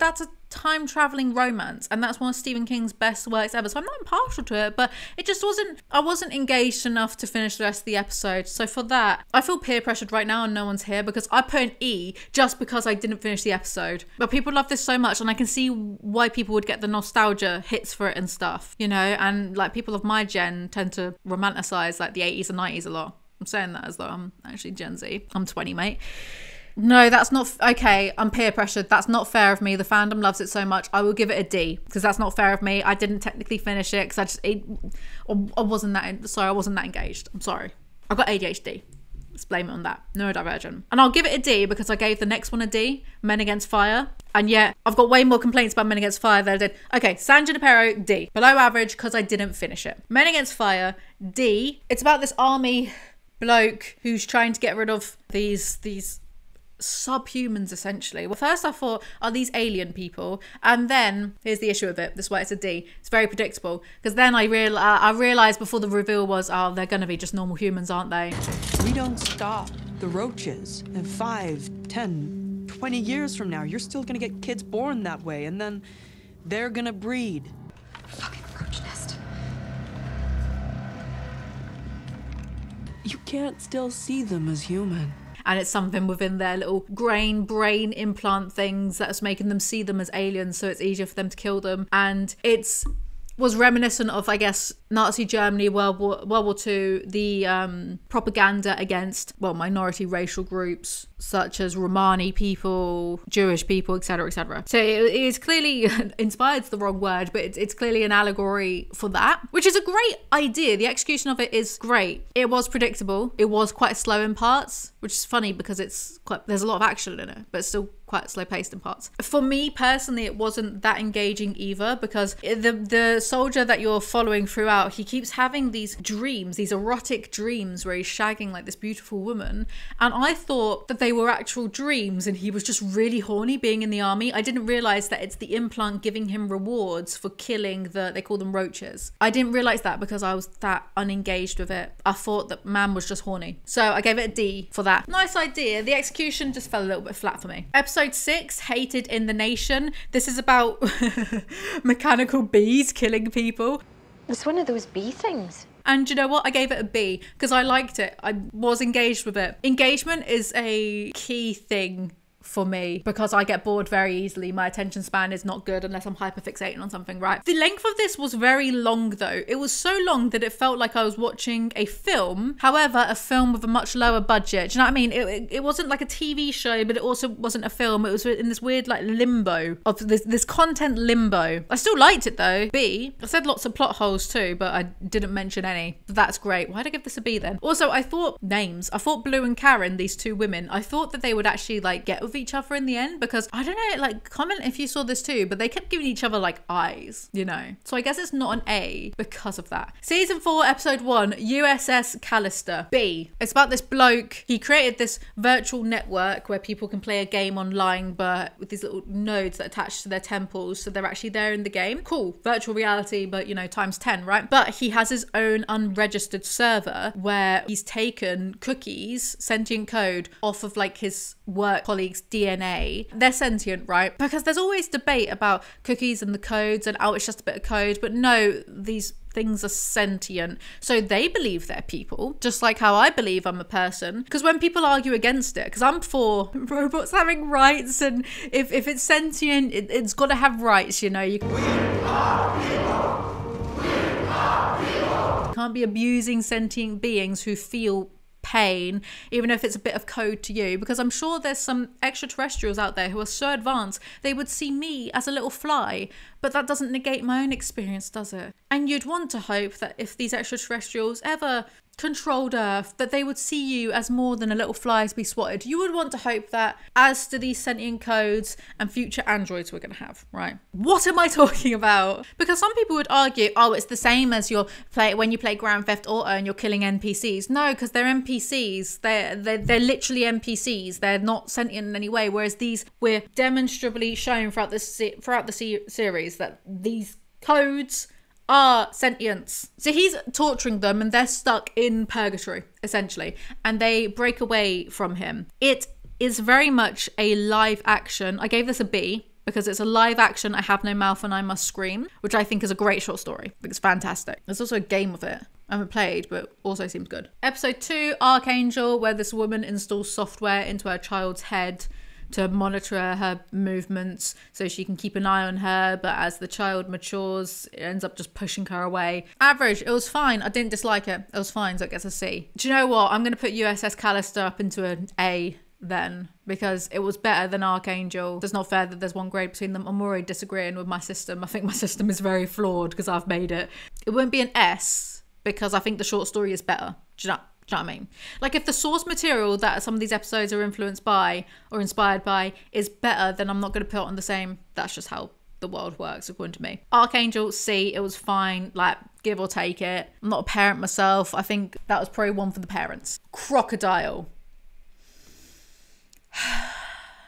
time traveling romance, and that's one of Stephen King's best works ever. So I'm not impartial to it, but it just I wasn't engaged enough to finish the rest of the episode. So for that, I feel peer pressured right now and no one's here because I put an E just because I didn't finish the episode. But people love this so much, and I can see why people would get the nostalgia hits for it and stuff, you know. And like people of my gen tend to romanticize like the 80s and 90s a lot. I'm saying that as though I'm actually Gen Z. I'm 20, mate. No, that's not okay. I'm peer pressured. That's not fair of me. The fandom loves it so much. I will give it a D because that's not fair of me. I didn't technically finish it because I wasn't that engaged. I'm sorry. I've got ADHD. Let's blame it on that. Neurodivergent. And I'll give it a D because I gave the next one a D, Men Against Fire. And yet, I've got way more complaints about Men Against Fire than I did. Okay, San Junipero, D. Below average because I didn't finish it. Men Against Fire, D. It's about this army bloke who's trying to get rid of these subhumans, essentially. Well, first I thought, are these alien people? And then, here's the issue with it. This is why it's a D. It's very predictable. Because then I realised before the reveal was, oh, they're going to be just normal humans, aren't they? We don't stop the roaches. And 5, 10, 20 years from now, you're still going to get kids born that way. And then they're going to breed. Fucking roach nest. You can't still see them as human. And it's something within their little brain implant things that's making them see them as aliens, so it's easier for them to kill them. And it's was reminiscent of, I guess, Nazi Germany, World War II, the propaganda against, well, minority racial groups such as Romani people, Jewish people, etc., etc. So it is clearly, inspired's the wrong word, but it's clearly an allegory for that, which is a great idea. The execution of it is great. It was predictable. It was quite slow in parts, which is funny because there's a lot of action in it, but it's still quite slow paced in parts. For me personally, it wasn't that engaging either, because the soldier that you're following throughout, he keeps having these dreams, these erotic dreams where he's shagging like this beautiful woman, and I thought that they were actual dreams and he was just really horny being in the army. I didn't realize that it's the implant giving him rewards for killing they call them roaches. I didn't realize that because I was that unengaged with it. I thought that man was just horny. So I gave it a D for that. Nice idea. The execution just fell a little bit flat for me. Episode 6, Hated in the Nation. This is about mechanical bees killing people. It's one of those bee things. And you know what? I gave it a B because I liked it. I was engaged with it. Engagement is a key thing for me because I get bored very easily. My attention span is not good unless I'm hyperfixating on something, right? The length of this was very long though. It was so long that it felt like I was watching a film. However, a film with a much lower budget. Do you know what I mean? It wasn't like a TV show, but it also wasn't a film. It was in this weird like limbo of this content limbo. I still liked it though. B. I said lots of plot holes too, but I didn't mention any. That's great. Why'd I give this a B then? Also, I thought Blue and Karen, these two women, I thought that they would actually like get with each other in the end, because I don't know, like, comment if you saw this too, but they kept giving each other like eyes, you know, so I guess it's not an A because of that. Season 4 episode 1, USS Callister. B. It's about this bloke. He created this virtual network where people can play a game online, but with these little nodes that attach to their temples, so they're actually there in the game. Cool. Virtual reality, but you know, times 10, right? But he has his own unregistered server where he's taken cookies, sentient code, off of like his work colleagues' DNA. They're sentient, right? Because there's always debate about cookies and the codes and, oh, it's just a bit of code, but no, these things are sentient. So they believe they're people, just like how I believe I'm a person. Because when people argue against it, because I'm for robots having rights, and if it's sentient, it's got to have rights, you know. You can't be abusing sentient beings who feel pain, even if it's a bit of code to you, because I'm sure there's some extraterrestrials out there who are so advanced they would see me as a little fly, but that doesn't negate my own experience, does it? And you'd want to hope that if these extraterrestrials ever controlled Earth, that they would see you as more than a little fly to be swatted. You would want to hope that, as to these sentient codes and future androids we're going to have, right? What am I talking about? Because some people would argue, oh, it's the same as when you play Grand Theft Auto and you're killing NPCs. No, because they're NPCs. They're literally NPCs. They're not sentient in any way. Whereas these, we're demonstrably shown throughout the series that these codes are sentience. So he's torturing them and they're stuck in purgatory, essentially, and they break away from him. It is very much a live action. I gave this a B because it's a live action, I have no mouth and I must scream, which I think is a great short story. I think it's fantastic. There's also a game of it. I haven't played, but also seems good. Episode 2, Archangel, where this woman installs software into her child's head to monitor her movements so she can keep an eye on her, but as the child matures, it ends up just pushing her away. Average. It was fine. I didn't dislike it. It was fine, so it gets a C. Do you know what? I'm going to put USS Callister up into an A then, because it was better than Archangel. It's not fair that there's one grade between them. I'm already disagreeing with my system. I think my system is very flawed because I've made it. It wouldn't be an S because I think the short story is better. Do you know? Do you know what I mean? Like, if the source material that some of these episodes are influenced by or inspired by is better, then I'm not going to put it on the same. That's just how the world works, according to me. Archangel, C, it was fine. Like, give or take it. I'm not a parent myself. I think that was probably one for the parents. Crocodile.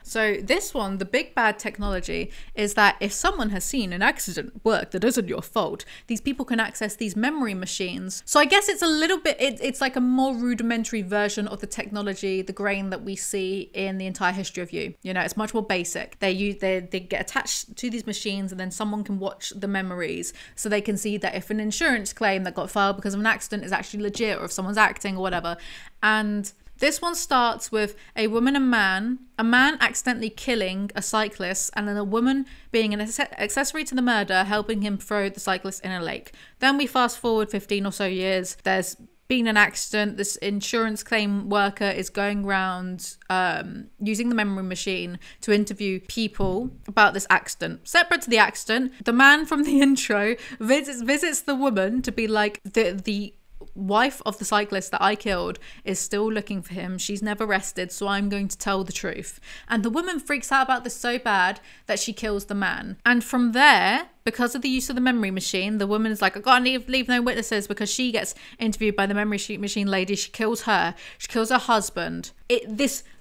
So this one, the big bad technology, is that if someone has seen an accident work that isn't your fault, these people can access these memory machines. So I guess it's a little bit, it's like a more rudimentary version of the technology, the grain that we see in the entire history of You. You know, it's much more basic. They get attached to these machines, and then someone can watch the memories, so they can see that if an insurance claim that got filed because of an accident is actually legit, or if someone's acting or whatever. And this one starts with a woman and a man accidentally killing a cyclist, and then a woman being an accessory to the murder, helping him throw the cyclist in a lake. Then we fast forward 15 or so years. There's been an accident. This insurance claim worker is going around using the memory machine to interview people about this accident. Separate to the accident, the man from the intro visits the woman to be like, the wife of the cyclist that I killed is still looking for him. She's never rested, so I'm going to tell the truth. And the woman freaks out about this so bad that she kills the man. And from there, because of the use of the memory machine, the woman is like, I gotta leave no witnesses, because she gets interviewed by the memory machine lady. She kills her. She kills her husband.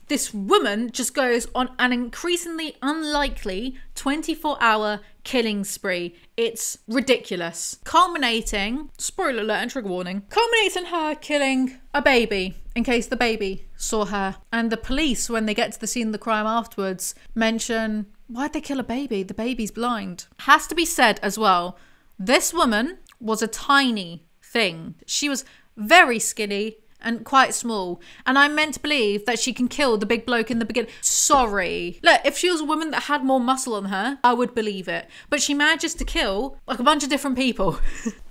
This woman just goes on an increasingly unlikely 24-hour killing spree. It's ridiculous. Culminating, spoiler alert and trigger warning, culminates in her killing a baby in case the baby saw her. And the police, when they get to the scene of the crime afterwards, mention, why'd they kill a baby? The baby's blind. Has to be said as well, this woman was a tiny thing. She was very skinny and quite small, and I'm meant to believe that she can kill the big bloke in the beginning. Sorry. Look, if she was a woman that had more muscle on her, I would believe it. But she manages to kill like a bunch of different people.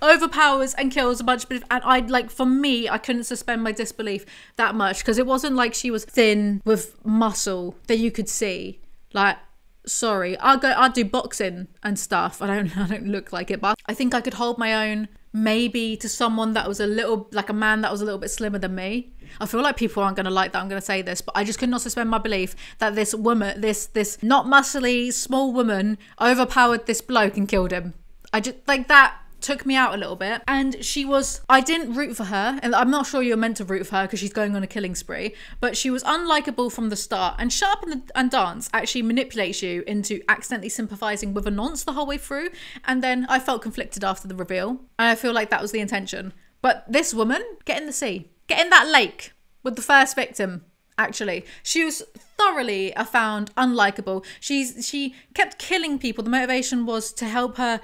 Overpowers and kills a bunch of people. And for me, I couldn't suspend my disbelief that much, because it wasn't like she was thin with muscle that you could see. Like, sorry, I'll do boxing and stuff. I don't look like it, but I think I could hold my own. Maybe to someone that was a man that was a little bit slimmer than me. I feel like people aren't going to like that I'm going to say this, but I just could not suspend my belief that this woman, this not muscly, small woman, overpowered this bloke and killed him. I just, that took me out a little bit. And I didn't root for her, and I'm not sure you're meant to root for her because she's going on a killing spree, but she was unlikable from the start. And Shut Up and Dance actually manipulates you into accidentally sympathizing with a nonce the whole way through, and then I felt conflicted after the reveal, and I feel like that was the intention. But this woman, get in the sea, get in that lake with the first victim. Actually, she was thoroughly found unlikable. She kept killing people. The motivation was to help her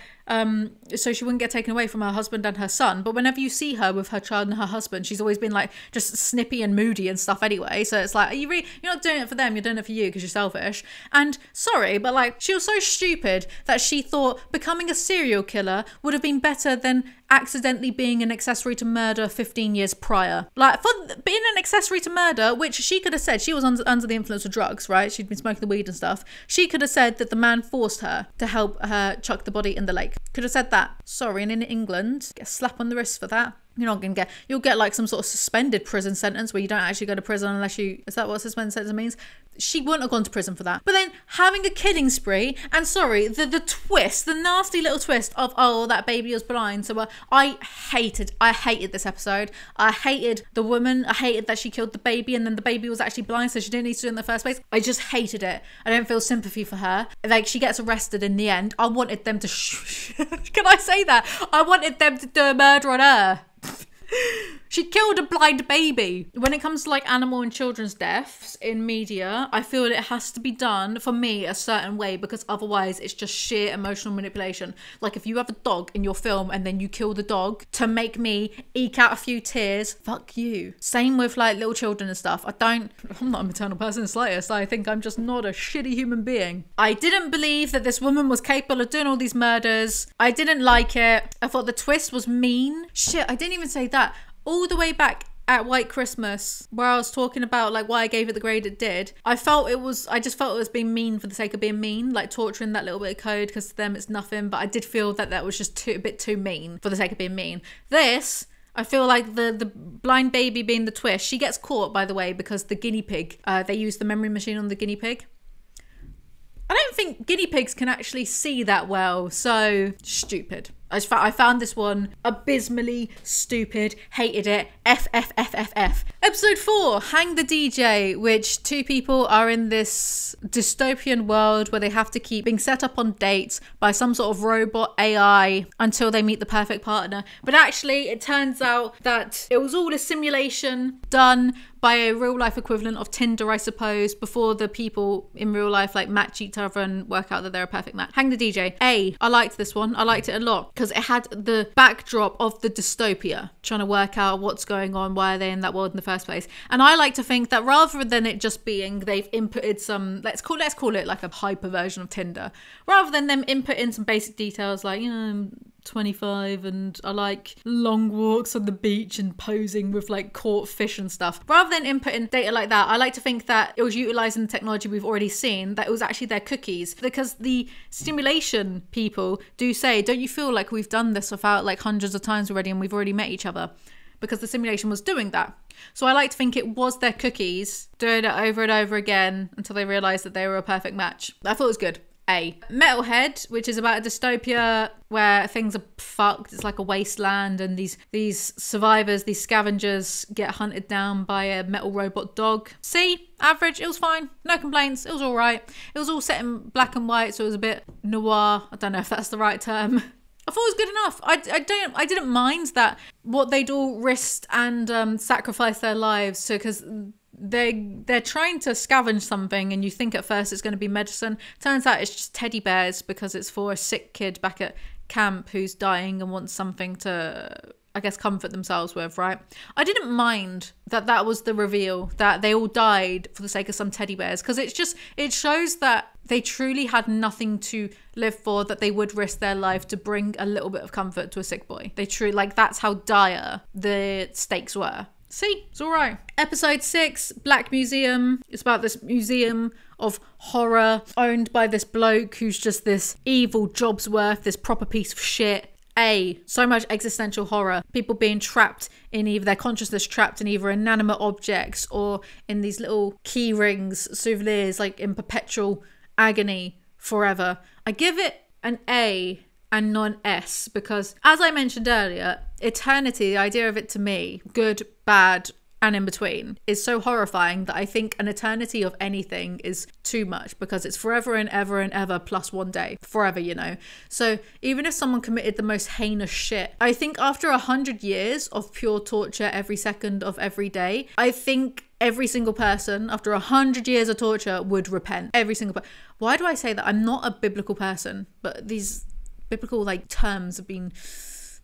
so she wouldn't get taken away from her husband and her son. But whenever you see her with her child and her husband, she's always been like just snippy and moody and stuff anyway. So it's like, you're not doing it for them, you're doing it for you because you're selfish. And sorry, but she was so stupid that she thought becoming a serial killer would have been better than accidentally being an accessory to murder 15 years prior. For being an accessory to murder, which she could have said, she was under the influence of drugs, right? She'd been smoking the weed and stuff. She could have said that the man forced her to help her chuck the body in the lake. Could have said that. Sorry, and in England, get a slap on the wrist for that. You're not going to you'll get some sort of suspended prison sentence where you don't actually go to prison unless is that what suspended sentence means? She wouldn't have gone to prison for that. But then having a killing spree, and sorry, the twist, the nasty little twist of, oh, that baby was blind. So I hated this episode. I hated the woman. I hated that she killed the baby, and then the baby was actually blind, so she didn't need to do it in the first place. I just hated it. I don't feel sympathy for her. She gets arrested in the end. I wanted them to can I say that? I wanted them to do a murder on her. She killed a blind baby. When it comes to animal and children's deaths in media, I feel it has to be done for me a certain way, because otherwise it's just sheer emotional manipulation. If you have a dog in your film and then you kill the dog to make me eke out a few tears, fuck you. Same with little children and stuff. I'm not a maternal person in the slightest. I think I'm just not a shitty human being. I didn't believe that this woman was capable of doing all these murders. I didn't like it. I thought the twist was mean. Shit, I didn't even say that. All the way back at White Christmas, where I was talking about why I gave it the grade it did, I just felt it was being mean for the sake of being mean, torturing that little bit of code, because to them it's nothing. But I did feel that was just a bit too mean for the sake of being mean. This, I feel like the blind baby being the twist. She gets caught, by the way, because the guinea pig, they use the memory machine on the guinea pig. I don't think guinea pigs can actually see that well, so stupid. I found this one abysmally stupid, hated it, F. Episode 4, Hang the DJ, which two people are in this dystopian world where they have to keep being set up on dates by some sort of robot AI until they meet the perfect partner. But actually, it turns out that it was all a simulation done by a real life equivalent of Tinder, I suppose, before the people in real life like match each other and work out that they're a perfect match. Hang the DJ. I liked this one. I liked it a lot because it had the backdrop of the dystopia, trying to work out what's going on, why are they in that world in the first place. And I like to think that rather than it just being they've inputted some, let's call it like a hyper version of Tinder, rather than them inputting some basic details like, 25 and I like long walks on the beach and posing with like caught fish and stuff. Rather than inputting data like that, I like to think that it was utilizing the technology we've already seen, that it was actually their cookies, because the simulation people do say, don't you feel like we've done this without like hundreds of times already and we've already met each other? Because the simulation was doing that. So I like to think it was their cookies doing it over and over again until they realized that they were a perfect match. I thought it was good. Metalhead, which is about a dystopia where things are fucked. It's like a wasteland, and these survivors, these scavengers, get hunted down by a metal robot dog. Average. It was fine. No complaints. It was all right. It was all set in black and white, so it was a bit noir. I don't know if that's the right term. I thought it was good enough. I didn't mind that what they'd all risked and sacrificed their lives. So because they're trying to scavenge something and you think at first it's going to be medicine. Turns out it's just teddy bears because it's for a sick kid back at camp who's dying and wants something to, I guess, comfort themselves with, right? I didn't mind that was the reveal, that they all died for the sake of some teddy bears, because it shows that they truly had nothing to live for, that they would risk their life to bring a little bit of comfort to a sick boy. They truly, like, that's how dire the stakes were. It's all right. Episode 6, Black Museum. It's about this museum of horror owned by this bloke who's just this evil job's worth, this proper piece of shit. So much existential horror. People being trapped in either their consciousness, trapped in either inanimate objects or in these little key rings, souvenirs, like in perpetual agony forever. I give it an A and non S because, as I mentioned earlier, eternity, the idea of it to me, good, bad, and in between, is so horrifying that I think an eternity of anything is too much, because it's forever and ever plus one day. Forever, So even if someone committed the most heinous shit, I think after 100 years of pure torture every second of every day, I think every single person after 100 years of torture would repent. Every single person. Why do I say that? I'm not a biblical person, but these biblical terms have been,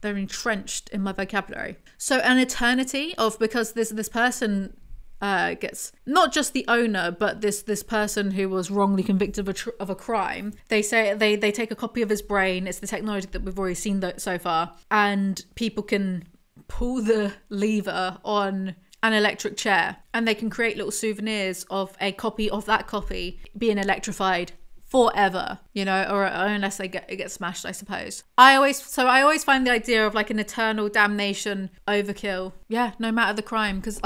they're entrenched in my vocabulary. So an eternity of, because this person gets, not just the owner, but this person who was wrongly convicted of a crime, they say they take a copy of his brain. It's the technology that we've already seen so far, and people can pull the lever on an electric chair and they can create little souvenirs of a copy of that copy being electrified forever, or unless it gets smashed, I suppose. I always find the idea of like an eternal damnation overkill. Yeah, no matter the crime, because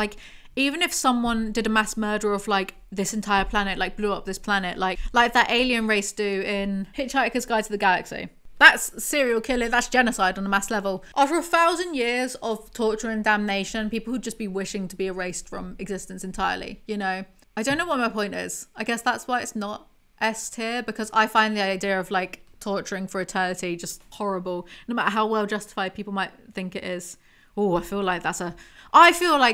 even if someone did a mass murder of this entire planet, blew up this planet, like that alien race do in Hitchhiker's Guide to the Galaxy. That's serial killing, that's genocide on a mass level. After 1,000 years of torture and damnation, people would just be wishing to be erased from existence entirely, I don't know what my point is. I guess that's why it's not S tier, because I find the idea of torturing for eternity just horrible, no matter how well justified people might think it is. I feel like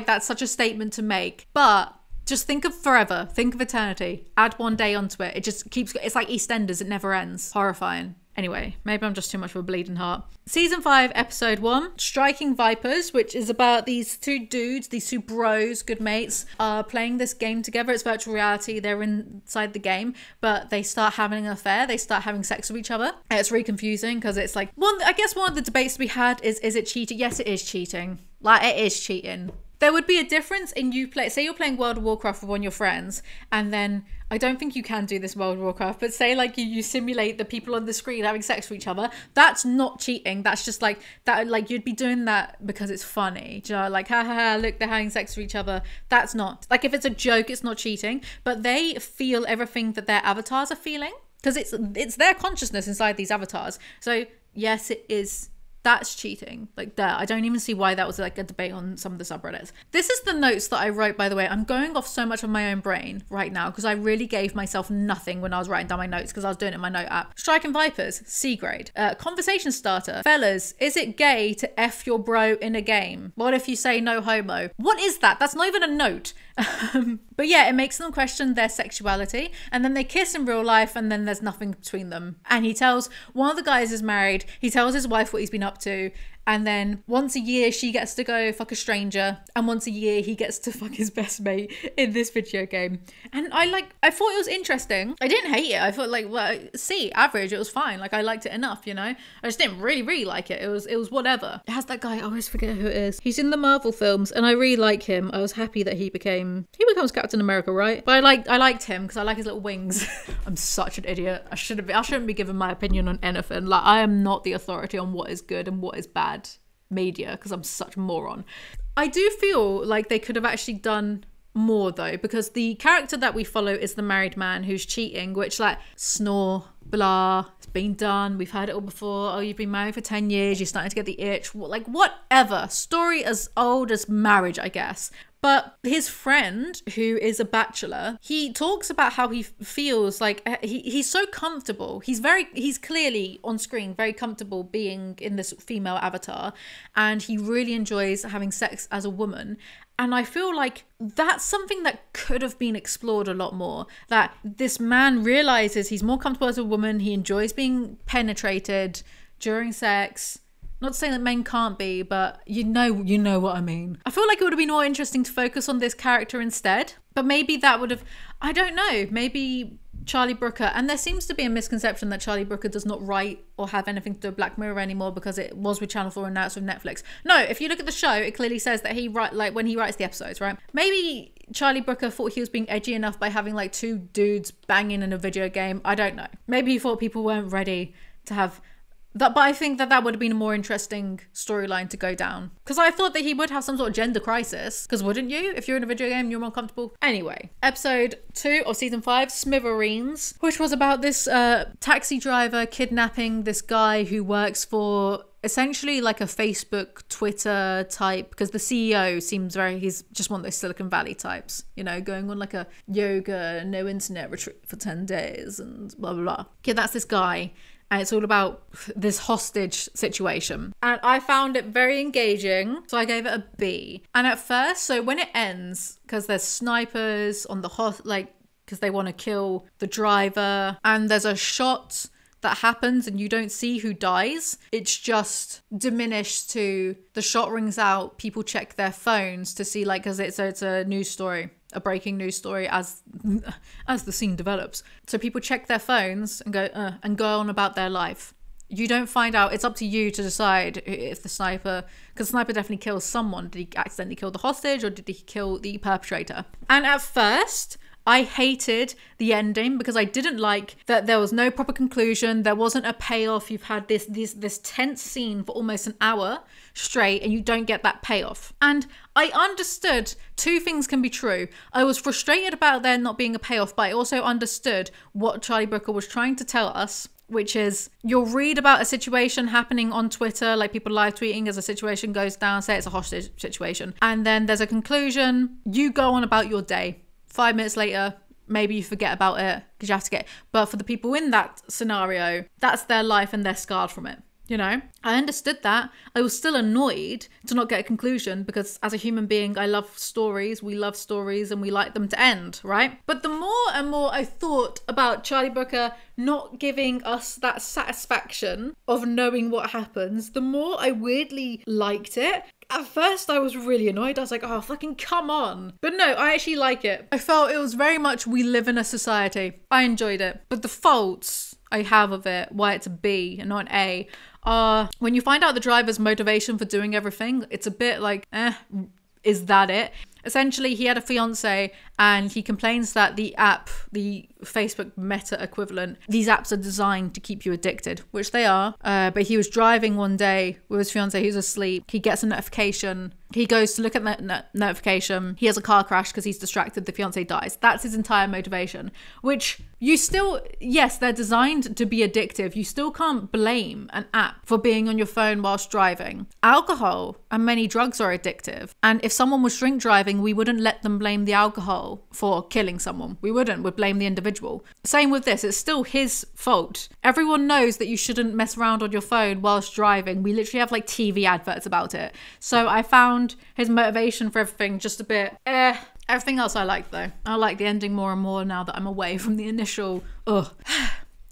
that's such a statement to make. But just think of forever, think of eternity, add one day onto it. It just keeps, it's like EastEnders, it never ends. Horrifying. Anyway, maybe I'm just too much of a bleeding heart. Season 5, episode 1, Striking Vipers, which is about these two dudes, these two bros, good mates, playing this game together. It's virtual reality. They're inside the game, but they start having an affair. They start having sex with each other. And it's really confusing because it's I guess one of the debates to be had is it cheating? Yes, it is cheating. It is cheating. There would be a difference in say you're playing World of Warcraft with one of your friends, and then I don't think you can do this in World of Warcraft, but say like you simulate the people on the screen having sex with each other, that's not cheating. That's just like that, like you'd be doing that because it's funny. Do you know, like, ha ha ha, look, they're having sex with each other. That's not, like, if it's a joke, it's not cheating, but they feel everything that their avatars are feeling because it's their consciousness inside these avatars. So yes, it is. That's cheating. Like that. I don't even see why that was like a debate on some of the subreddits. This is the notes that I wrote, by the way. I'm going off so much of my own brain right now because I really gave myself nothing when I was writing down my notes because I was doing it in my note app. Striking Vipers, C grade. Conversation starter. Fellas, is it gay to F your bro in a game? What if you say no homo? What is that? That's not even a note. But yeah, it makes them question their sexuality, and then they kiss in real life and then there's nothing between them. And he tells, one of the guys is married, he tells his wife what he's been up to, and then once a year she gets to go fuck a stranger, and once a year he gets to fuck his best mate in this video game. And I thought it was interesting. I didn't hate it. I thought like, well, C, average, it was fine. Like I liked it enough, you know? I just didn't really like it. It was whatever. It has that guy, I always forget who it is. He's in the Marvel films and I really like him. I was happy that he becomes Captain America, right? But I liked him because I like his little wings. I'm such an idiot. I shouldn't be giving my opinion on anything. Like I am not the authority on what is good and what is bad media because I'm such a moron. I do feel like they could have actually done more though, because the character that we follow is the married man who's cheating, which like snore, blah, it's been done, we've heard it all before. Oh, you've been married for 10 years, you're starting to get the itch, like whatever. Story as old as marriage, I guess. But his friend, who is a bachelor, he talks about how he feels like he's so comfortable. He's clearly on screen very comfortable being in this female avatar, and he really enjoys having sex as a woman. And I feel like that's something that could have been explored a lot more. That this man realizes he's more comfortable as a woman, he enjoys being penetrated during sex. Not to say that men can't be, but you know what I mean. I feel like it would have been more interesting to focus on this character instead. But maybe that would have, I don't know, maybe Charlie Brooker, and there seems to be a misconception that Charlie Brooker does not write or have anything to do with Black Mirror anymore because it was with Channel 4 and now it's with Netflix. No, if you look at the show, it clearly says that when he writes the episodes, right? Maybe Charlie Brooker thought he was being edgy enough by having like two dudes banging in a video game. I don't know. Maybe he thought people weren't ready to have that, but I think that would have been a more interesting storyline to go down. Because I thought that he would have some sort of gender crisis. Because wouldn't you? If you're in a video game, you're more comfortable. Anyway, episode 2 of season 5, Smithereens, which was about this taxi driver kidnapping this guy who works for essentially like a Facebook, Twitter type, because the CEO seems he's just one of those Silicon Valley types, you know, going on like a yoga, no internet retreat for 10 days and blah, blah, blah. Okay, that's this guy. And it's all about this hostage situation. And I found it very engaging, so I gave it a B. And at first, so when it ends, because there's snipers on the because they want to kill the driver, and there's a shot that happens and you don't see who dies. It's just diminished to the shot rings out, people check their phones to see, like, because it's a news story, a breaking news story as the scene develops. So people check their phones and go on about their life. You don't find out. It's up to you to decide if the sniper, because the sniper definitely kills someone. Did he accidentally kill the hostage or did he kill the perpetrator? And at first, I hated the ending because I didn't like that there was no proper conclusion. There wasn't a payoff. You've had this tense scene for almost an hour straight and you don't get that payoff. And I understood two things can be true. I was frustrated about there not being a payoff, but I also understood what Charlie Brooker was trying to tell us, which is you'll read about a situation happening on Twitter, like people live tweeting as a situation goes down, say it's a hostage situation. And then there's a conclusion. You go on about your day. 5 minutes later, maybe you forget about it because you have to get. But for the people in that scenario, that's their life and they're scarred from it. You know, I understood that. I was still annoyed to not get a conclusion because as a human being, I love stories. We love stories and we like them to end, right? But the more and more I thought about Charlie Brooker not giving us that satisfaction of knowing what happens, the more I weirdly liked it. At first, I was really annoyed. I was like, oh, fucking come on. But no, I actually like it. I felt it was very much we live in a society. I enjoyed it. But the faults I have of it, why it's a B and not an A, are when you find out the driver's motivation for doing everything, it's a bit like, is that it? Essentially, he had a fiance and he complains that the app, the Facebook Meta equivalent, these apps are designed to keep you addicted, which they are. But he was driving one day with his fiance, who's asleep. He gets a notification. He goes to look at that notification. He has a car crash because he's distracted. The fiance dies. That's his entire motivation, which you still, yes, they're designed to be addictive. You still can't blame an app for being on your phone whilst driving. Alcohol and many drugs are addictive. And if someone was drink driving, we wouldn't let them blame the alcohol for killing someone. We wouldn't. We'd blame the individual. Same with this. It's still his fault. Everyone knows that you shouldn't mess around on your phone whilst driving. We literally have like TV adverts about it. So I found his motivation for everything just a bit Everything else I like though. I like the ending more and more now that I'm away from the initial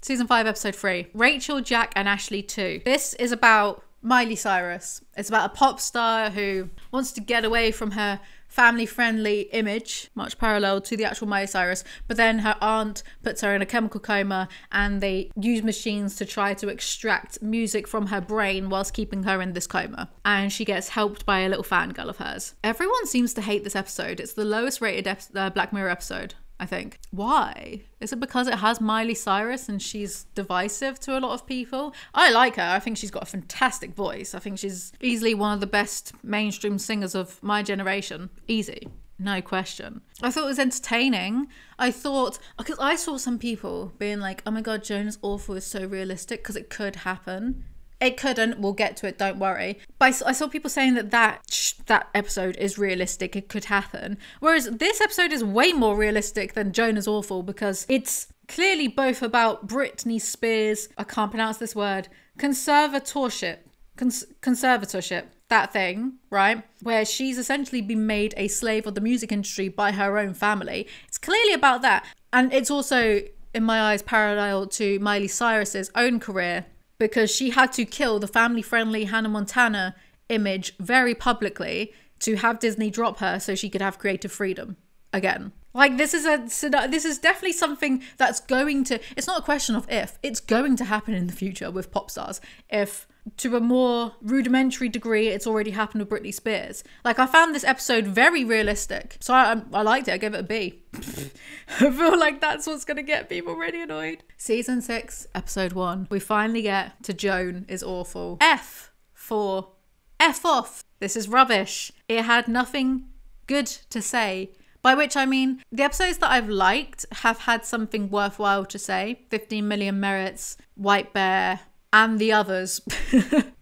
Season 5, episode 3. Rachel, Jack and Ashley 2. This is about Miley Cyrus. It's about a pop star who wants to get away from her family-friendly image, much parallel to the actual Miley Cyrus, but then her aunt puts her in a chemical coma and they use machines to try to extract music from her brain whilst keeping her in this coma. And she gets helped by a little fangirl of hers. Everyone seems to hate this episode. It's the lowest rated Black Mirror episode, I think. Why? Is it because it has Miley Cyrus and she's divisive to a lot of people? I like her. I think she's got a fantastic voice. I think she's easily one of the best mainstream singers of my generation. Easy. No question. I thought it was entertaining. I thought, because I saw some people being like, oh my God, Jonah's Awful is so realistic because it could happen. It couldn't. We'll get to it. Don't worry. But I saw people saying that episode is realistic. It could happen. Whereas this episode is way more realistic than Jonah's Awful because it's clearly both about Britney Spears. I can't pronounce this word. Conservatorship. Conservatorship. That thing, right? Where she's essentially been made a slave of the music industry by her own family. It's clearly about that. And it's also, in my eyes, parallel to Miley Cyrus's own career, because she had to kill the family-friendly Hannah Montana image very publicly to have Disney drop her so she could have creative freedom again. Like, this is definitely something that's going to, it's not a question of if, it's going to happen in the future with pop stars. If, to a more rudimentary degree, it's already happened with Britney Spears. Like, I found this episode very realistic. So I liked it. I gave it a B. I feel like that's what's going to get people really annoyed. Season 6, episode 1. We finally get to Joan is Awful. F for F off. This is rubbish. It had nothing good to say. By which I mean, the episodes that I've liked have had something worthwhile to say. 15 Million Merits, White Bear, and the others.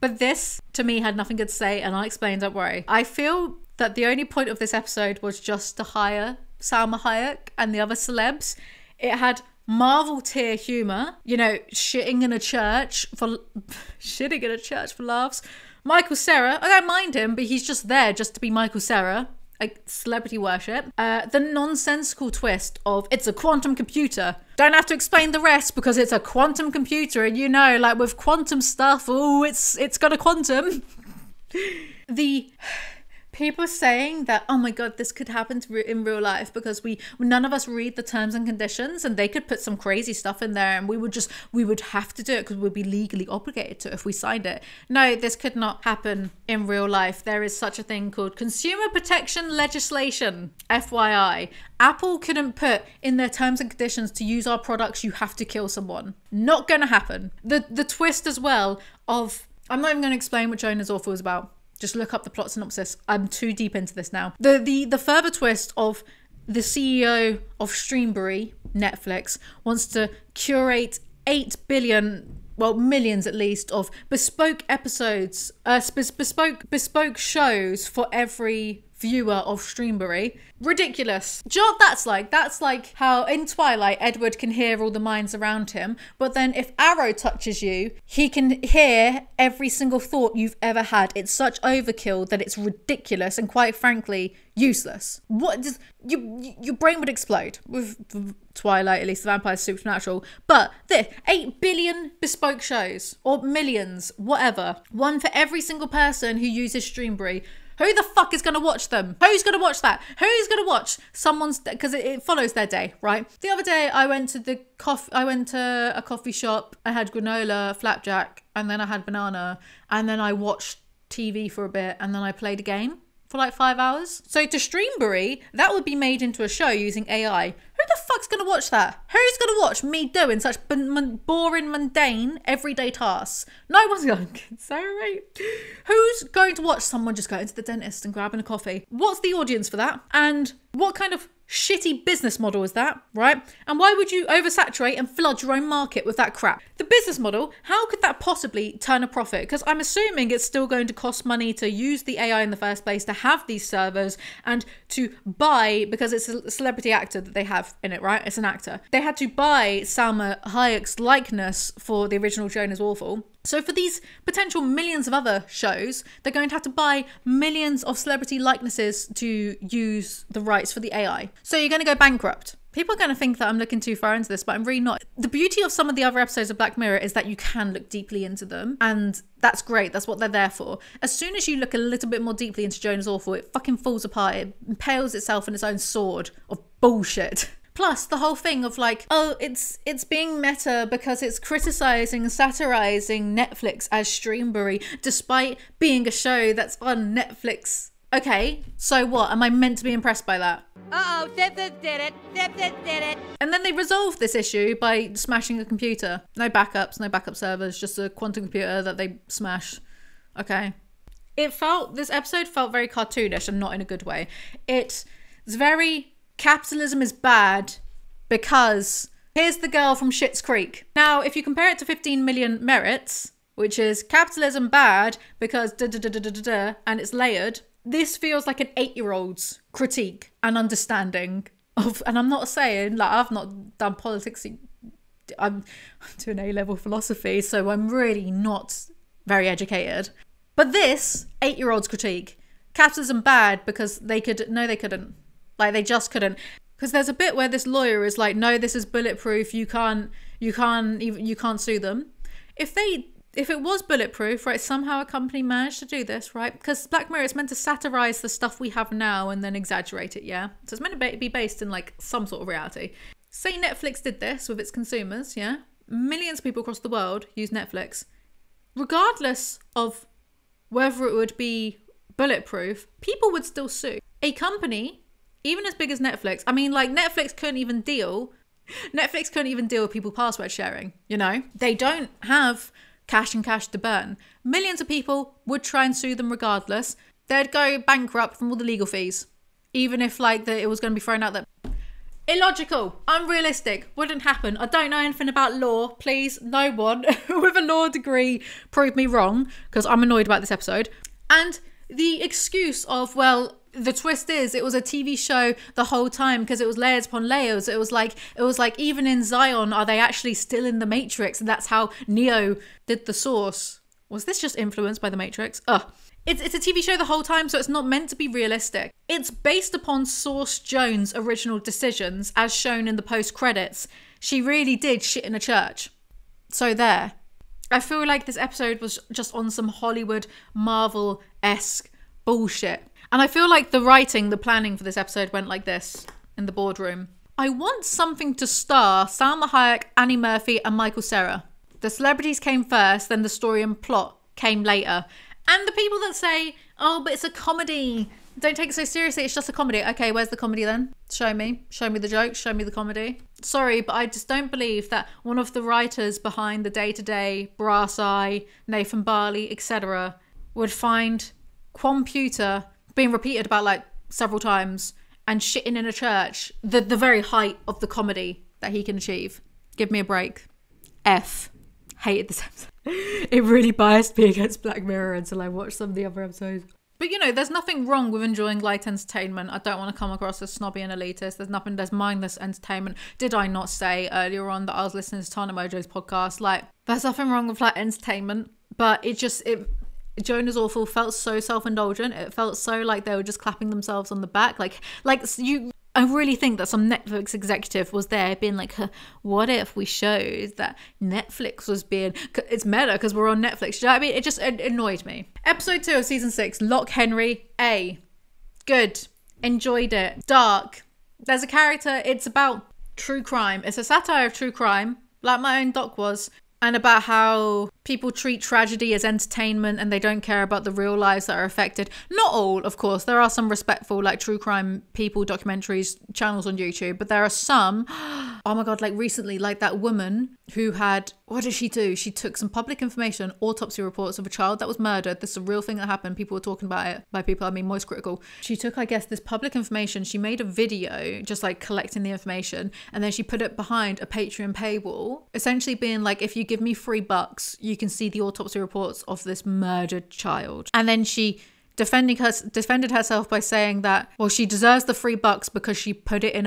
But this, to me, had nothing good to say, and I'll explain, don't worry. I feel that the only point of this episode was just to hire Salma Hayek and the other celebs. It had Marvel tier humour, you know, shitting in a church for laughs. Michael Cera, I don't mind him, but he's just there just to be Michael Cera. Like celebrity worship. The nonsensical twist of it's a quantum computer. Don't have to explain the rest because it's a quantum computer, and you know, like with quantum stuff, oh, it's got a quantum. The people saying that, oh my God, this could happen in real life because none of us read the terms and conditions, and they could put some crazy stuff in there and we would have to do it because we'd be legally obligated to if we signed it. No, this could not happen in real life. There is such a thing called consumer protection legislation. FYI, Apple couldn't put in their terms and conditions to use our products, you have to kill someone. Not gonna happen. The twist as well of, I'm not even gonna explain what Jonah's Awful is about. Just look up the plot synopsis. I'm too deep into this now. The further twist of the CEO of Streambury, Netflix, wants to curate 8 billion, well, millions at least, of bespoke episodes, bespoke shows for every viewer of Streambury. Ridiculous. Do you know what that's like how in Twilight Edward can hear all the minds around him, but then if Arrow touches you, he can hear every single thought you've ever had. It's such overkill that it's ridiculous and quite frankly useless. What does your brain would explode with Twilight, at least the vampire's supernatural. But this 8 billion bespoke shows, or millions, whatever, one for every single person who uses Streambury. Who the fuck is going to watch them? Who's going to watch that? Who's going to watch someone's, because it follows their day, right? The other day I went to a coffee shop. I had granola, flapjack, and then I had banana, and then I watched TV for a bit, and then I played a game for like 5 hours. So to Streambury, that would be made into a show using AI. Who the fuck's gonna watch that? Who's gonna watch me doing such boring, mundane, everyday tasks? No one's going to. Sorry. Who's going to watch someone just going to the dentist and grabbing a coffee? What's the audience for that? And what kind of shitty business model is that, right? And why would you oversaturate and flood your own market with that crap? The business model, how could that possibly turn a profit? Because I'm assuming it's still going to cost money to use the AI in the first place, to have these servers and to buy, because it's a celebrity actor that they have in it, right? It's an actor. They had to buy Salma Hayek's likeness for the original Joan is Awful. So for these potential millions of other shows, they're going to have to buy millions of celebrity likenesses to use the rights for the AI. So you're going to go bankrupt. People are going to think that I'm looking too far into this, but I'm really not. The beauty of some of the other episodes of Black Mirror is that you can look deeply into them, and that's great. That's what they're there for. As soon as you look a little bit more deeply into Joan is Awful, it fucking falls apart. It impales itself in its own sword of bullshit. Plus, the whole thing of like, oh, it's being meta because it's criticizing and satirizing Netflix as Streambury, despite being a show that's on Netflix. Okay, so what? Am I meant to be impressed by that? Uh-oh, Simpsons did it. Simpsons did it. And then they resolved this issue by smashing a computer. No backups, no backup servers, just a quantum computer that they smash. Okay. This episode felt very cartoonish and not in a good way. It's very... Capitalism is bad because here's the girl from Schitt's Creek. Now, if you compare it to 15 Million Merits, which is capitalism bad because and it's layered, this feels like an 8-year-old's critique and understanding of, and I'm not saying, like, I've not done politics, I'm doing A-level philosophy, so I'm really not very educated. But this 8-year-old's critique, capitalism bad because they couldn't. Like, they just couldn't. Because there's a bit where this lawyer is like, no, this is bulletproof. You can't sue them. If it was bulletproof, right, somehow a company managed to do this, right? Because Black Mirror is meant to satirize the stuff we have now and then exaggerate it, yeah? So it's meant to be based in like some sort of reality. Say Netflix did this with its consumers, yeah? Millions of people across the world use Netflix. Regardless of whether it would be bulletproof, people would still sue. A company... Even as big as Netflix, I mean, like, Netflix couldn't even deal with people password sharing, you know? They don't have cash to burn. Millions of people would try and sue them regardless. They'd go bankrupt from all the legal fees. Even if, like, it was going to be thrown out there. Illogical, unrealistic, wouldn't happen. I don't know anything about law. Please, no one with a law degree prove me wrong, because I'm annoyed about this episode. And the excuse of, well... The twist is it was a TV show the whole time because it was layers upon layers. It was like even in Zion, are they actually still in the Matrix? And that's how Neo did the Source. Was this just influenced by the Matrix? It's a TV show the whole time, so it's not meant to be realistic. It's based upon Source Jones' original decisions as shown in the post-credits. She really did shit in a church. So there. I feel like this episode was just on some Hollywood Marvel-esque bullshit. And I feel like the writing, the planning for this episode went like this in the boardroom. I want something to star Salma Hayek, Annie Murphy and Michael Cera. The celebrities came first, then the story and plot came later. And the people that say, oh, but it's a comedy. Don't take it so seriously. It's just a comedy. Okay, where's the comedy then? Show me. Show me the jokes. Show me the comedy. Sorry, but I just don't believe that one of the writers behind the Day-to-Day, Brass Eye, Nathan Barley, etc. would find Computer being repeated about like several times and shitting in a church the very height of the comedy that he can achieve. Give me a break. F. Hated this episode. It really biased me against Black Mirror until I watched some of the other episodes. But you know, there's nothing wrong with enjoying light entertainment. I don't want to come across as snobby and elitist. There's mindless entertainment. Did I not say earlier on that I was listening to Tana Mojo's podcast? Like, there's nothing wrong with like entertainment, but Joan is Awful felt so self-indulgent. It felt so like they were just clapping themselves on the back. I really think that some Netflix executive was there being like, what if we showed that Netflix was being... It's meta because we're on Netflix. Do you know what I mean? It annoyed me. Episode 2 of season 6, Lock Henry. A. Good. Enjoyed it. Dark. There's a character. It's about true crime. It's a satire of true crime, like my own doc was. and about how people treat tragedy as entertainment and they don't care about the real lives that are affected. Not all, of course. There are some respectful, like, true crime people, documentaries, channels on YouTube, but there are some, oh my God, like recently, like that woman who had, what did she do? She took some public information, autopsy reports of a child that was murdered. This is a real thing that happened. People were talking about it. By people, I mean Moist Critical. She took, I guess, this public information. She made a video just like collecting the information, and then she put it behind a Patreon paywall, essentially being like, if you give me $3, you can see the autopsy reports of this murdered child. And then she defended herself by saying that, well, she deserves the $3 because she put it in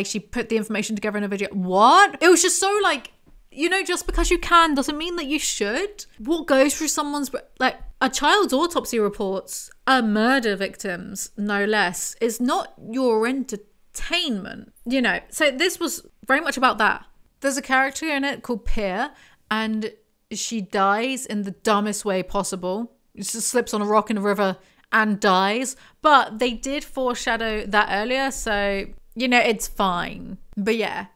she put the information together in a video. What? It was just so like, you know, just because you can doesn't mean that you should. What goes through someone's, like, a child's autopsy reports are murder victims, no less, is not your entertainment, you know. So this was very much about that. There's a character in it called Pear, and she dies in the dumbest way possible. She just slips on a rock in a river and dies. But they did foreshadow that earlier, so, you know, it's fine. But yeah,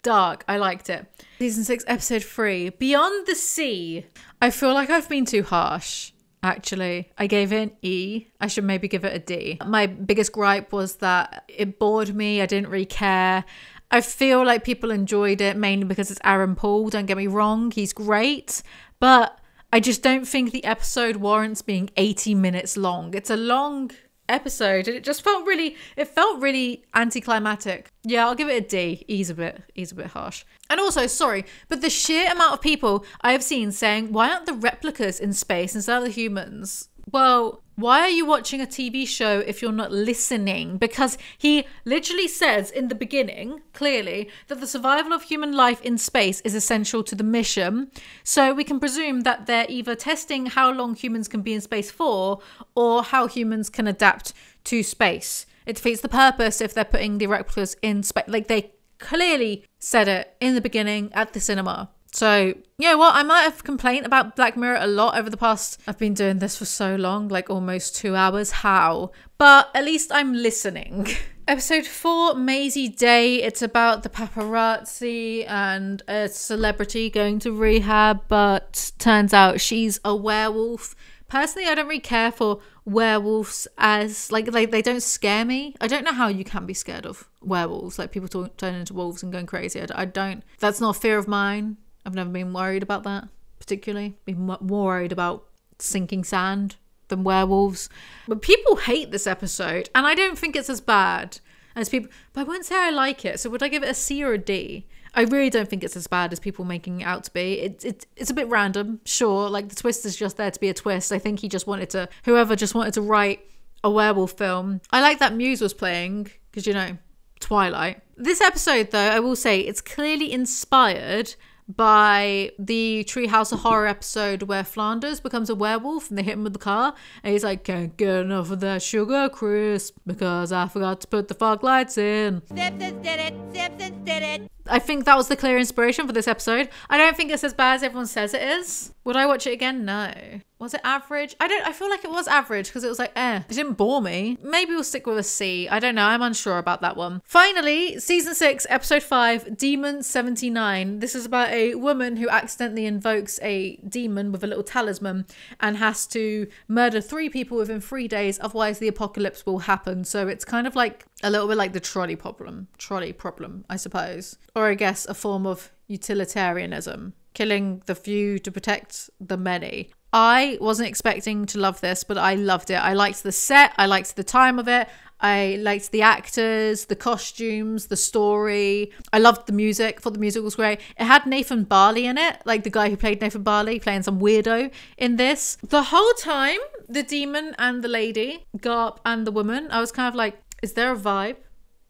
dark. I liked it. Season 6, episode 3, Beyond the Sea. I feel like I've been too harsh, actually. I gave it an E. I should maybe give it a D. My biggest gripe was that it bored me. I didn't really care. I feel like people enjoyed it mainly because it's Aaron Paul. Don't get me wrong. He's great. But I just don't think the episode warrants being 80 minutes long. It's a long episode and it just felt really anticlimactic. Yeah, I'll give it a D. E's a bit harsh. And also, sorry, but the sheer amount of people I have seen saying, why aren't the replicas in space instead of the humans? Well, why are you watching a TV show if you're not listening? Because he literally says in the beginning, clearly, that the survival of human life in space is essential to the mission. So we can presume that they're either testing how long humans can be in space for, or how humans can adapt to space. It defeats the purpose if they're putting the replicas in space. Like, they clearly said it in the beginning at the cinema. So, you know what? I might have complained about Black Mirror a lot over the past... I've been doing this for so long, like almost 2 hours. How? But at least I'm listening. Episode 4, Maisie Day. It's about the paparazzi and a celebrity going to rehab, but turns out she's a werewolf. Personally, I don't really care for werewolves as... Like they don't scare me. I don't know how you can be scared of werewolves. Like, people turning into wolves and going crazy. I don't... That's not a fear of mine. I've never been worried about that, particularly. Been more worried about sinking sand than werewolves. But people hate this episode, and I don't think it's as bad as people... But I wouldn't say I like it, so would I give it a C or a D? I really don't think it's as bad as people making it out to be. It's a bit random, sure. Like, the twist is just there to be a twist. I think whoever just wanted to write a werewolf film. I like that Muse was playing, because, you know, Twilight. This episode, though, I will say, it's clearly inspired by the Treehouse of Horror episode where Flanders becomes a werewolf and they hit him with the car and he's like, can't get enough of that sugar crisp because I forgot to put the fog lights in. Simpsons did it. Simpsons did it. I think that was the clear inspiration for this episode. I don't think it's as bad as everyone says it is. Would I watch it again? No. Was it average? I feel like it was average because it was like, It didn't bore me. Maybe we'll stick with a C. I don't know. I'm unsure about that one. Finally, season 6, episode 5, Demon 79. This is about a woman who accidentally invokes a demon with a little talisman and has to murder 3 people within 3 days. Otherwise, the apocalypse will happen. So it's kind of like a little bit like the trolley problem, I suppose. Or I guess a form of utilitarianism, killing the few to protect the many. I wasn't expecting to love this, but I loved it. I liked the set. I liked the time of it. I liked the actors, the costumes, the story. I loved the music. Thought the music was great. It had Nathan Barley in it, like the guy who played Nathan Barley, playing some weirdo in this. The whole time, the demon and the lady, Garp and the woman, I was kind of like, is there a vibe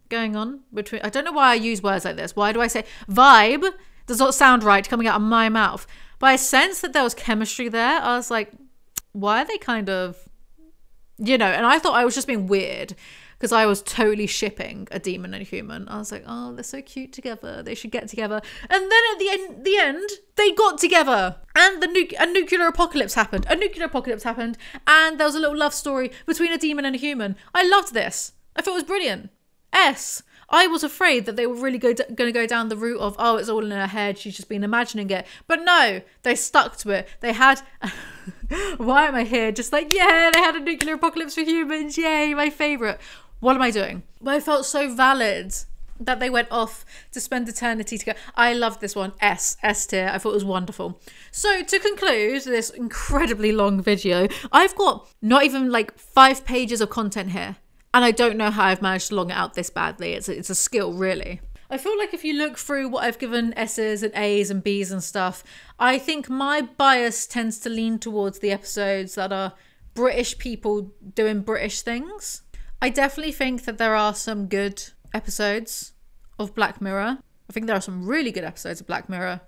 going on between... I don't know why I use words like this. Why do I say vibe? Does not sound right coming out of my mouth. But I sensed that there was chemistry there. I was like, why are they kind of... You know, and I thought I was just being weird because I was totally shipping a demon and a human. I was like, oh, they're so cute together. They should get together. And then at the end, they got together. And a nuclear apocalypse happened. And there was a little love story between a demon and a human. I loved this. I thought it was brilliant. S. I was afraid that they were really going to go down the route of, oh, it's all in her head, she's just been imagining it. But no, they stuck to it. They had, why am I here? Just like, yeah, they had a nuclear apocalypse for humans. Yay, my favourite. What am I doing? But I felt so valid that they went off to spend eternity together. I loved this one. S tier. I thought it was wonderful. So to conclude this incredibly long video, I've got not even like 5 pages of content here. And I don't know how I've managed to long it out this badly. It's a skill, really. I feel like if you look through what I've given S's and A's and B's and stuff, I think my bias tends to lean towards the episodes that are British people doing British things. I definitely think that there are some good episodes of Black Mirror. I think there are some really good episodes of Black Mirror.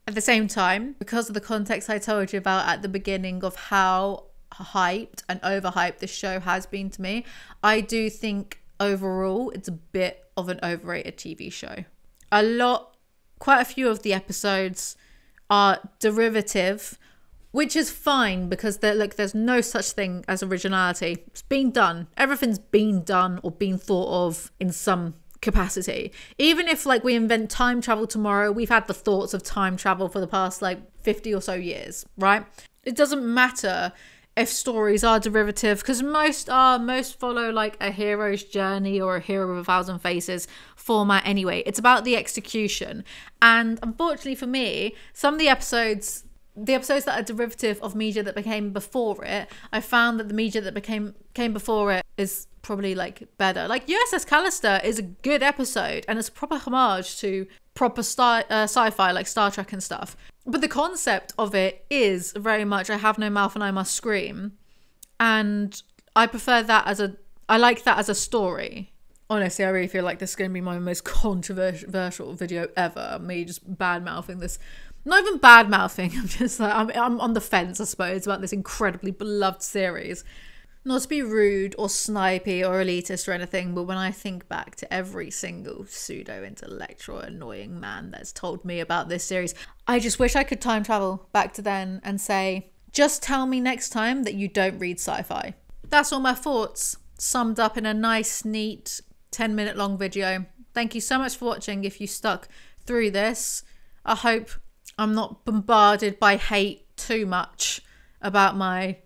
At the same time, because of the context I told you about at the beginning of how hyped and overhyped this show has been to me, I do think overall it's a bit of an overrated TV show. Quite a few of the episodes are derivative, which is fine because there's no such thing as originality. It's been done. Everything's been done or been thought of in some capacity. Even if like we invent time travel tomorrow, we've had the thoughts of time travel for the past like 50 or so years, right? It doesn't matter if stories are derivative, because most follow like a hero's journey or a hero with 1,000 faces format anyway. It's about the execution. And unfortunately for me, some of the episodes that are derivative of media that became before it, I found that the media that came before it is probably like better. Like USS Callister is a good episode and it's a proper homage to proper sci-fi like Star Trek and stuff. But the concept of it is very much I have no mouth and I must scream. And I prefer that I like that as a story. Honestly, I really feel like this is going to be my most controversial video ever. Me just bad-mouthing this. Not even bad-mouthing, I'm just like, I'm on the fence, I suppose, about this incredibly beloved series. Not to be rude or snipey or elitist or anything, but when I think back to every single pseudo-intellectual annoying man that's told me about this series, I just wish I could time travel back to then and say, just tell me next time that you don't read sci-fi. That's all my thoughts, summed up in a nice, neat, 10-minute long video. Thank you so much for watching if you stuck through this. I hope I'm not bombarded by hate too much about my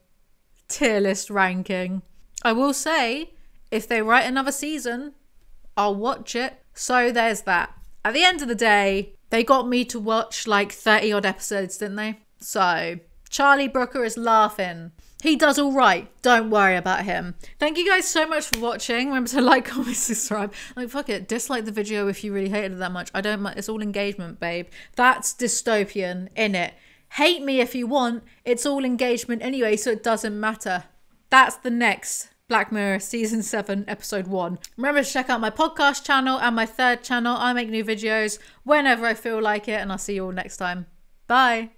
tier list ranking. I will say, if they write another season, I'll watch it. So there's that. At the end of the day, they got me to watch like 30 odd episodes, didn't they? So Charlie Brooker is laughing. He does all right. Don't worry about him. Thank you guys so much for watching. Remember to like, comment, subscribe. Like, fuck it. Dislike the video if you really hated it that much. I don't mind. It's all engagement, babe. That's dystopian, innit? Hate me if you want. It's all engagement anyway, so it doesn't matter. That's the next Black Mirror Season 7, Episode 1. Remember to check out my podcast channel and my third channel. I make new videos whenever I feel like it, and I'll see you all next time. Bye.